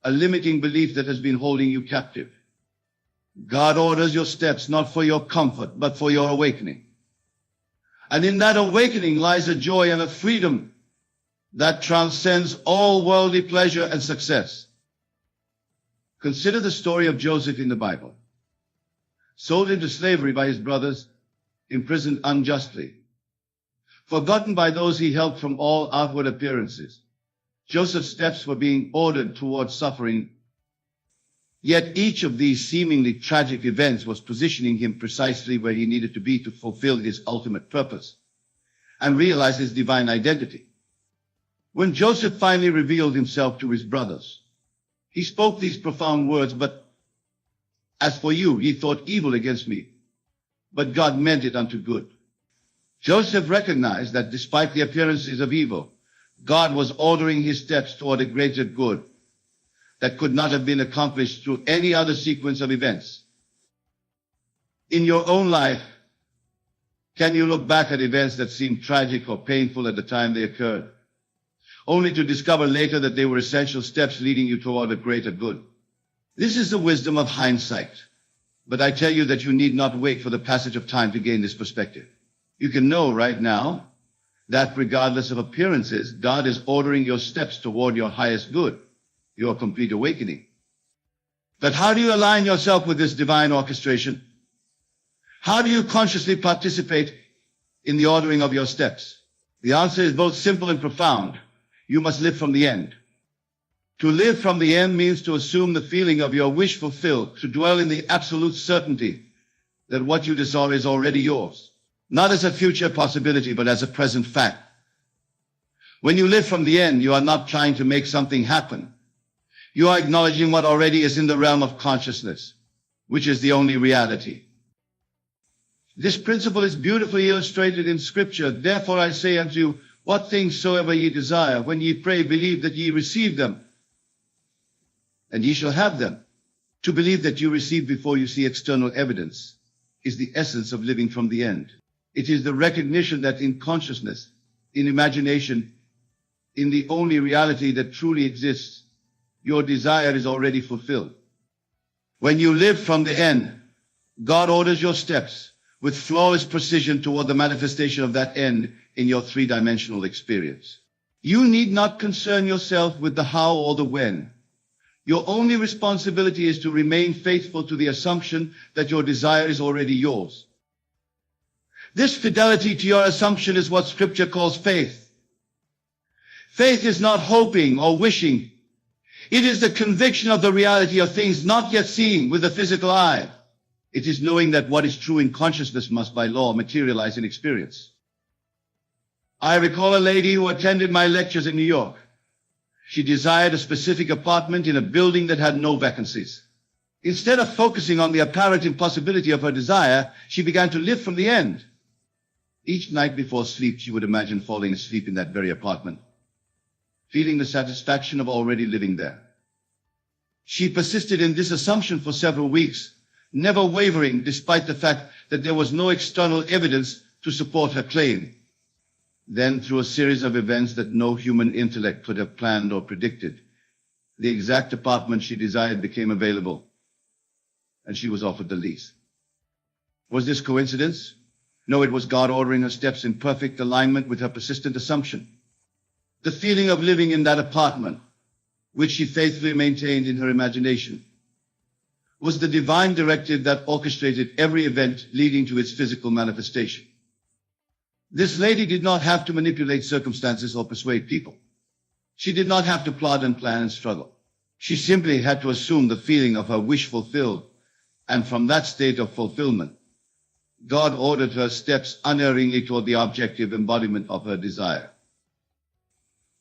a limiting belief that has been holding you captive. God orders your steps not for your comfort, but for your awakening. And in that awakening lies a joy and a freedom that transcends all worldly pleasure and success. Consider the story of Joseph in the Bible. Sold into slavery by his brothers, imprisoned unjustly, forgotten by those he helped from all outward appearances. Joseph's steps were being ordered towards suffering, yet each of these seemingly tragic events was positioning him precisely where he needed to be to fulfill his ultimate purpose and realize his divine identity. When Joseph finally revealed himself to his brothers, he spoke these profound words, "But as for you, ye thought evil against me, but God meant it unto good." Joseph recognized that despite the appearances of evil, God was ordering his steps toward a greater good that could not have been accomplished through any other sequence of events. In your own life, can you look back at events that seemed tragic or painful at the time they occurred, only to discover later that they were essential steps leading you toward a greater good? This is the wisdom of hindsight. But I tell you that you need not wait for the passage of time to gain this perspective. You can know right now that regardless of appearances, God is ordering your steps toward your highest good, your complete awakening. But how do you align yourself with this divine orchestration? How do you consciously participate in the ordering of your steps? The answer is both simple and profound. You must live from the end. To live from the end means to assume the feeling of your wish fulfilled, to dwell in the absolute certainty that what you desire is already yours, not as a future possibility, but as a present fact. When you live from the end, you are not trying to make something happen. You are acknowledging what already is in the realm of consciousness, which is the only reality. This principle is beautifully illustrated in Scripture. Therefore I say unto you, what things soever ye desire, when ye pray, believe that ye receive them, and ye shall have them. To believe that you receive before you see external evidence is the essence of living from the end. It is the recognition that in consciousness, in imagination, in the only reality that truly exists, your desire is already fulfilled. When you live from the end, God orders your steps with flawless precision toward the manifestation of that end in your three-dimensional experience. You need not concern yourself with the how or the when. Your only responsibility is to remain faithful to the assumption that your desire is already yours. This fidelity to your assumption is what Scripture calls faith. Faith is not hoping or wishing. It is the conviction of the reality of things not yet seen with the physical eye. It is knowing that what is true in consciousness must by law materialize in experience. I recall a lady who attended my lectures in New York. She desired a specific apartment in a building that had no vacancies. Instead of focusing on the apparent impossibility of her desire, she began to live from the end. Each night before sleep, she would imagine falling asleep in that very apartment, feeling the satisfaction of already living there. She persisted in this assumption for several weeks, never wavering despite the fact that there was no external evidence to support her claim. Then, through a series of events that no human intellect could have planned or predicted, the exact apartment she desired became available, and she was offered the lease. Was this coincidence? No, it was God ordering her steps in perfect alignment with her persistent assumption. The feeling of living in that apartment, which she faithfully maintained in her imagination, was the divine directive that orchestrated every event leading to its physical manifestation. This lady did not have to manipulate circumstances or persuade people. She did not have to plot and plan and struggle. She simply had to assume the feeling of her wish fulfilled, and from that state of fulfillment, God ordered her steps unerringly toward the objective embodiment of her desire.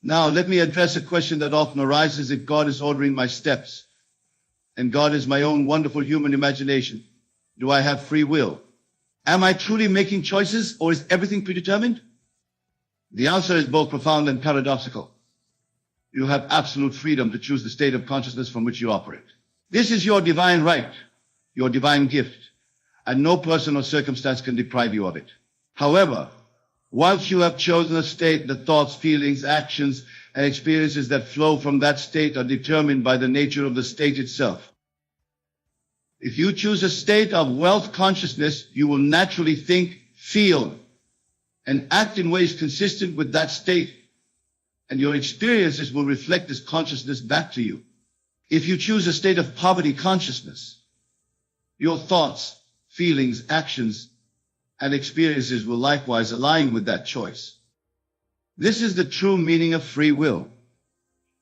Now, let me address a question that often arises: if God is ordering my steps, and God is my own wonderful human imagination, do I have free will? Am I truly making choices, or is everything predetermined? The answer is both profound and paradoxical. You have absolute freedom to choose the state of consciousness from which you operate. This is your divine right, your divine gift, and no person or circumstance can deprive you of it. However, once you have chosen a state, the thoughts, feelings, actions, and experiences that flow from that state are determined by the nature of the state itself. If you choose a state of wealth consciousness, you will naturally think, feel, and act in ways consistent with that state, and your experiences will reflect this consciousness back to you. If you choose a state of poverty consciousness, your thoughts, feelings, actions, and experiences will likewise align with that choice. This is the true meaning of free will.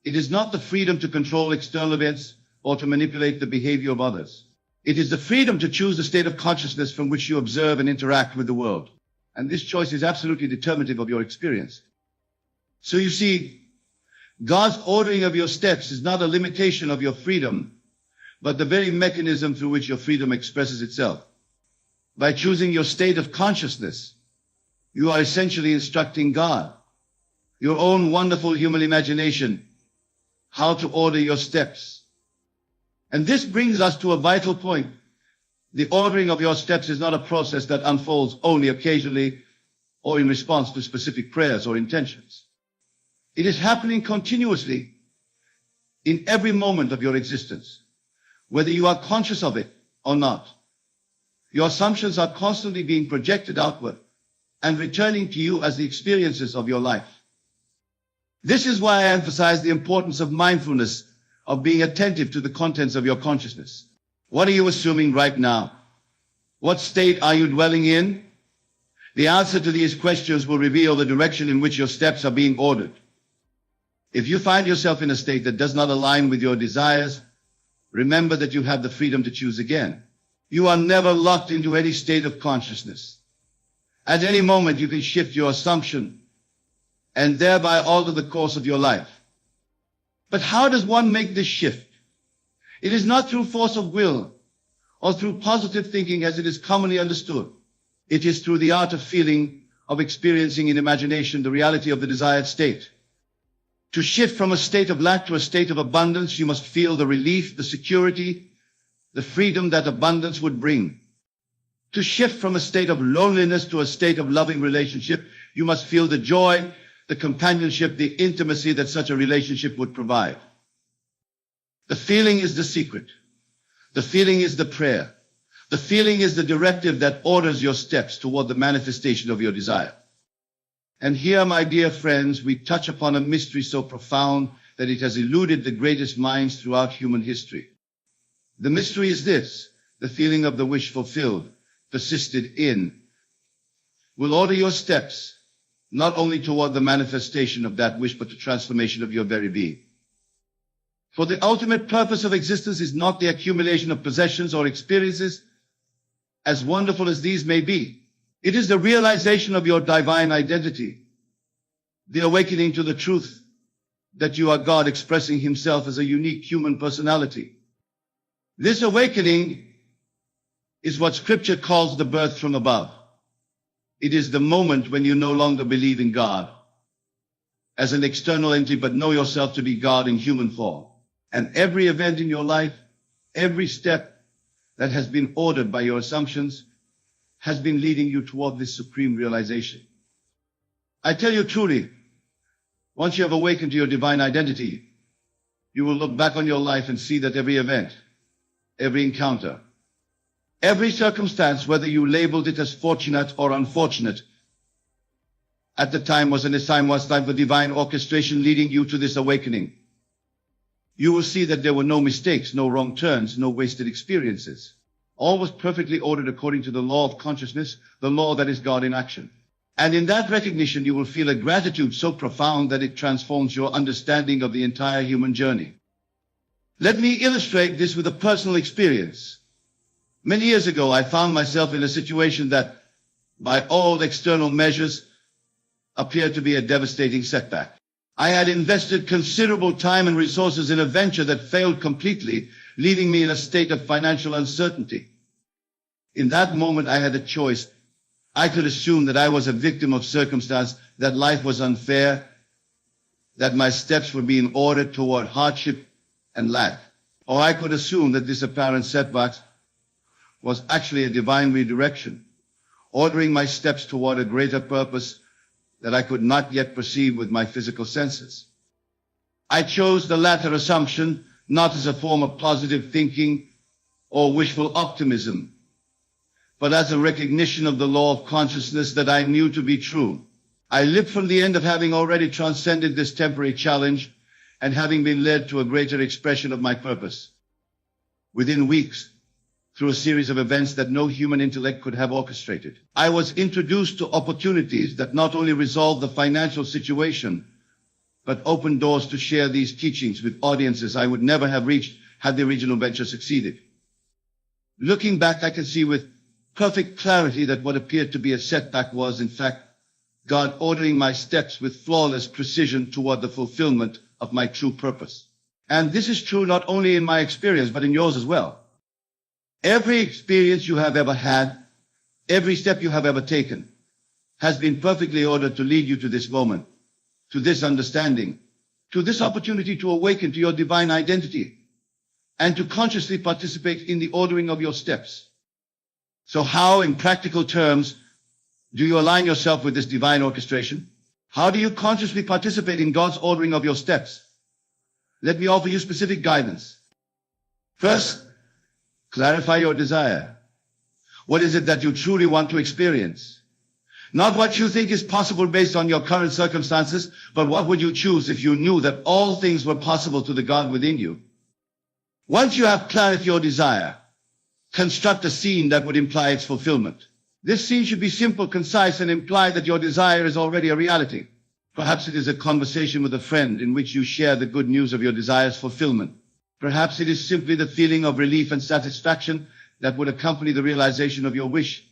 It is not the freedom to control external events or to manipulate the behavior of others. It is the freedom to choose the state of consciousness from which you observe and interact with the world. And this choice is absolutely determinative of your experience. So you see, God's ordering of your steps is not a limitation of your freedom, but the very mechanism through which your freedom expresses itself. By choosing your state of consciousness, you are essentially instructing God, your own wonderful human imagination, how to order your steps. And this brings us to a vital point. The ordering of your steps is not a process that unfolds only occasionally or in response to specific prayers or intentions. It is happening continuously in every moment of your existence, whether you are conscious of it or not. Your assumptions are constantly being projected outward and returning to you as the experiences of your life. This is why I emphasize the importance of mindfulness, of being attentive to the contents of your consciousness. What are you assuming right now? What state are you dwelling in? The answer to these questions will reveal the direction in which your steps are being ordered. If you find yourself in a state that does not align with your desires, remember that you have the freedom to choose again. You are never locked into any state of consciousness. At any moment you can shift your assumption and thereby alter the course of your life. But how does one make this shift? It is not through force of will or through positive thinking as it is commonly understood. It is through the art of feeling, of experiencing in imagination the reality of the desired state. To shift from a state of lack to a state of abundance, you must feel the relief, the security, the freedom that abundance would bring. To shift from a state of loneliness to a state of loving relationship, you must feel the joy, the companionship, the intimacy that such a relationship would provide. The feeling is the secret. The feeling is the prayer. The feeling is the directive that orders your steps toward the manifestation of your desire. And here, my dear friends, we touch upon a mystery so profound that it has eluded the greatest minds throughout human history. The mystery is this: the feeling of the wish fulfilled, persisted in, will order your steps, not only toward the manifestation of that wish, but the transformation of your very being. For the ultimate purpose of existence is not the accumulation of possessions or experiences, as wonderful as these may be. It is the realization of your divine identity, the awakening to the truth that you are God expressing himself as a unique human personality. This awakening is what Scripture calls the birth from above. It is the moment when you no longer believe in God as an external entity, but know yourself to be God in human form. And every event in your life, every step that has been ordered by your assumptions, has been leading you toward this supreme realization. I tell you truly, once you have awakened to your divine identity, you will look back on your life and see that every event, every encounter, every circumstance, whether you labeled it as fortunate or unfortunate, at the time was an assignment for divine orchestration leading you to this awakening. You will see that there were no mistakes, no wrong turns, no wasted experiences. All was perfectly ordered according to the law of consciousness, the law that is God in action. And in that recognition, you will feel a gratitude so profound that it transforms your understanding of the entire human journey. Let me illustrate this with a personal experience. Many years ago, I found myself in a situation that, by all external measures, appeared to be a devastating setback. I had invested considerable time and resources in a venture that failed completely, leaving me in a state of financial uncertainty. In that moment, I had a choice. I could assume that I was a victim of circumstance, that life was unfair, that my steps were being ordered toward hardship and lack. Or I could assume that this apparent setback was actually a divine redirection, ordering my steps toward a greater purpose that I could not yet perceive with my physical senses. I chose the latter assumption, not as a form of positive thinking or wishful optimism, but as a recognition of the law of consciousness that I knew to be true. I lived from the end of having already transcended this temporary challenge and having been led to a greater expression of my purpose. Within weeks, through a series of events that no human intellect could have orchestrated. I was introduced to opportunities that not only resolved the financial situation, but opened doors to share these teachings with audiences I would never have reached had the original venture succeeded. Looking back, I can see with perfect clarity that what appeared to be a setback was, in fact, God ordering my steps with flawless precision toward the fulfillment of my true purpose. And this is true not only in my experience, but in yours as well. Every experience you have ever had, every step you have ever taken, has been perfectly ordered to lead you to this moment, to this understanding, to this opportunity to awaken to your divine identity, and to consciously participate in the ordering of your steps. So how, in practical terms, do you align yourself with this divine orchestration? How do you consciously participate in God's ordering of your steps? Let me offer you specific guidance. First, clarify your desire. What is it that you truly want to experience? Not what you think is possible based on your current circumstances, but what would you choose if you knew that all things were possible to the God within you? Once you have clarity of your desire, construct a scene that would imply its fulfillment. This scene should be simple, concise, and imply that your desire is already a reality. Perhaps it is a conversation with a friend in which you share the good news of your desire's fulfillment. Perhaps it is simply the feeling of relief and satisfaction that would accompany the realization of your wish.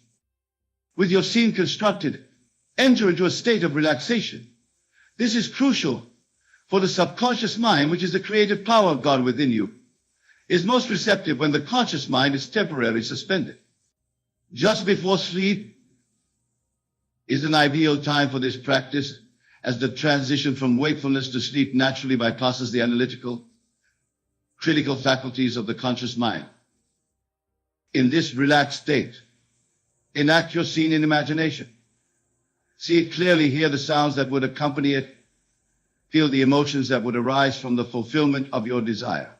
With your scene constructed, enter into a state of relaxation. This is crucial, for the subconscious mind, which is the creative power of God within you, is most receptive when the conscious mind is temporarily suspended. Just before sleep is an ideal time for this practice, as the transition from wakefulness to sleep naturally bypasses the analytical, critical faculties of the conscious mind. In this relaxed state, enact your scene in imagination. See it clearly, hear the sounds that would accompany it, feel the emotions that would arise from the fulfillment of your desire.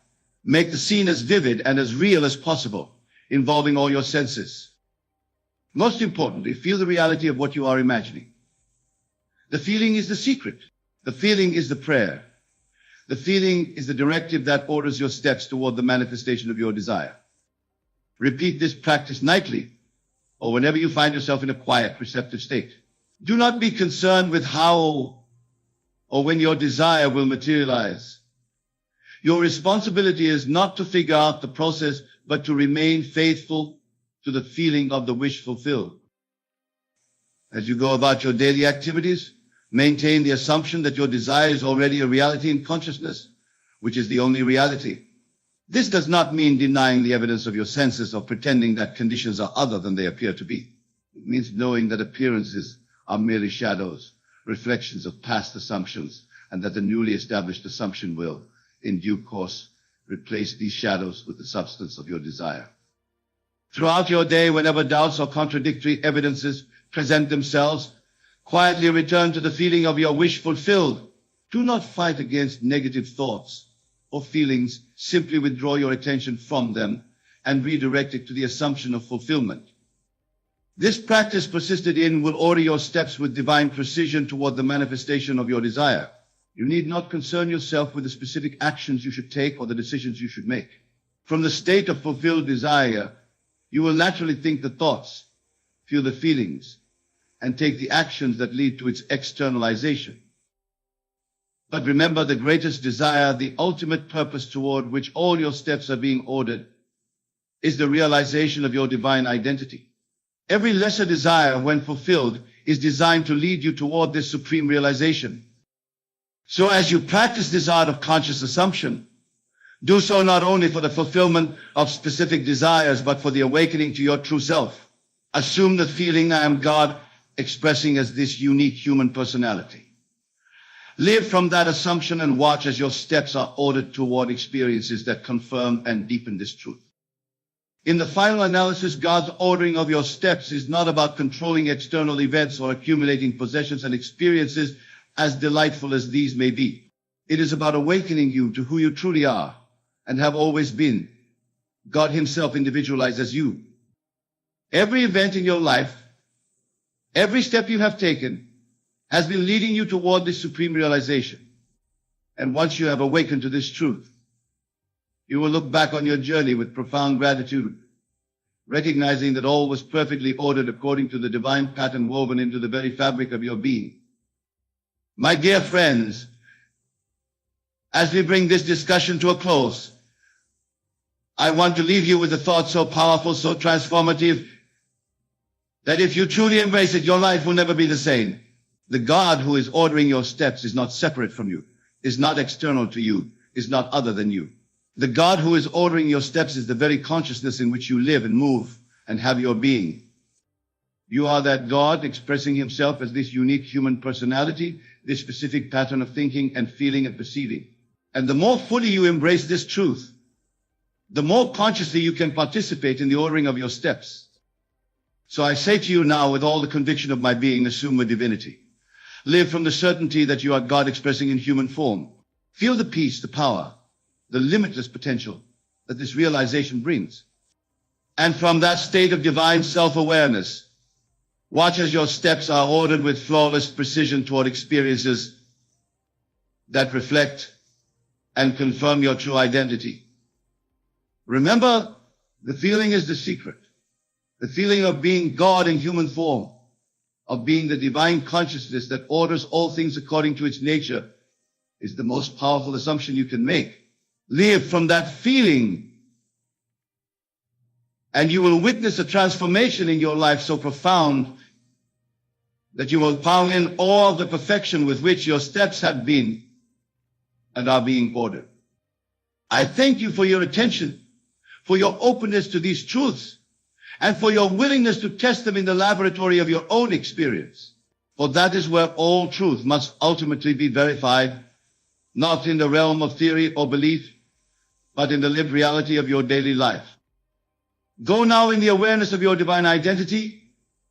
Make the scene as vivid and as real as possible, involving all your senses. Most importantly, feel the reality of what you are imagining. The feeling is the secret. The feeling is the prayer. The feeling is the directive that orders your steps toward the manifestation of your desire. Repeat this practice nightly, or whenever you find yourself in a quiet, receptive state. Do not be concerned with how or when your desire will materialize. Your responsibility is not to figure out the process, but to remain faithful to the feeling of the wish fulfilled. As you go about your daily activities, maintain the assumption that your desire is already a reality in consciousness, which is the only reality. This does not mean denying the evidence of your senses or pretending that conditions are other than they appear to be. It means knowing that appearances are merely shadows, reflections of past assumptions, and that the newly established assumption will, in due course, replace these shadows with the substance of your desire. Throughout your day, whenever doubts or contradictory evidences present themselves, quietly return to the feeling of your wish fulfilled. Do not fight against negative thoughts or feelings. Simply withdraw your attention from them and redirect it to the assumption of fulfillment. This practice persisted in will order your steps with divine precision toward the manifestation of your desire. You need not concern yourself with the specific actions you should take or the decisions you should make. From the state of fulfilled desire, you will naturally think the thoughts, feel the feelings, and take the actions that lead to its externalization. But remember, the greatest desire, the ultimate purpose toward which all your steps are being ordered, is the realization of your divine identity. Every lesser desire, when fulfilled, is designed to lead you toward this supreme realization. So as you practice this art of conscious assumption, do so not only for the fulfillment of specific desires, but for the awakening to your true self. Assume the feeling, I am God, expressing as this unique human personality. Live from that assumption and watch as your steps are ordered toward experiences that confirm and deepen this truth. In the final analysis, God's ordering of your steps is not about controlling external events or accumulating possessions and experiences, as delightful as these may be. It is about awakening you to who you truly are and have always been, God Himself individualized as you. Every event in your life, every step you have taken, has been leading you toward this supreme realization. And once you have awakened to this truth, you will look back on your journey with profound gratitude recognizing that all was perfectly ordered according to the divine pattern woven into the very fabric of your being. My dear friends, as we bring this discussion to a close, I want to leave you with a thought so powerful, so transformative, that if you truly embrace it, your life will never be the same. The God who is ordering your steps is not separate from you, is not external to you, is not other than you. The God who is ordering your steps is the very consciousness in which you live and move and have your being. You are that God expressing himself as this unique human personality, this specific pattern of thinking and feeling and perceiving. And the more fully you embrace this truth, the more consciously you can participate in the ordering of your steps. So I say to you now, with all the conviction of my being, assume a divinity. Live from the certainty that you are God expressing in human form. Feel the peace, the power, the limitless potential that this realization brings. And from that state of divine self-awareness, watch as your steps are ordered with flawless precision toward experiences that reflect and confirm your true identity. Remember, the feeling is the secret. The feeling of being God in human form, of being the divine consciousness that orders all things according to its nature, is the most powerful assumption you can make. Live from that feeling, and you will witness a transformation in your life so profound that you will pound in all the perfection with which your steps have been and are being ordered. I thank you for your attention, for your openness to these truths, and for your willingness to test them in the laboratory of your own experience. For that is where all truth must ultimately be verified, not in the realm of theory or belief, but in the lived reality of your daily life. Go now in the awareness of your divine identity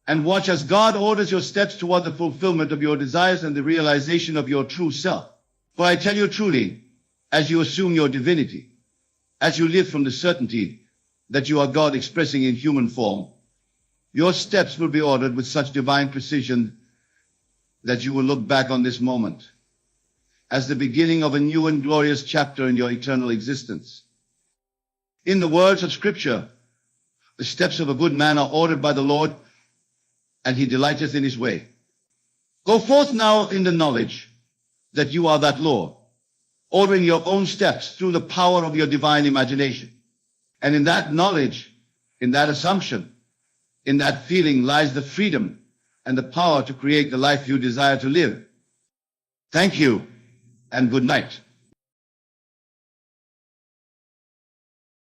and watch as God orders your steps toward the fulfillment of your desires and the realization of your true self. For I tell you truly, as you assume your divinity, as you live from the certainty that you are God expressing in human form, your steps will be ordered with such divine precision that you will look back on this moment as the beginning of a new and glorious chapter in your eternal existence. In the words of Scripture, the steps of a good man are ordered by the Lord, and he delighteth in his way. Go forth now in the knowledge that you are that Lord, ordering your own steps through the power of your divine imagination. And in that knowledge, in that assumption, in that feeling lies the freedom and the power to create the life you desire to live. Thank you, and good night.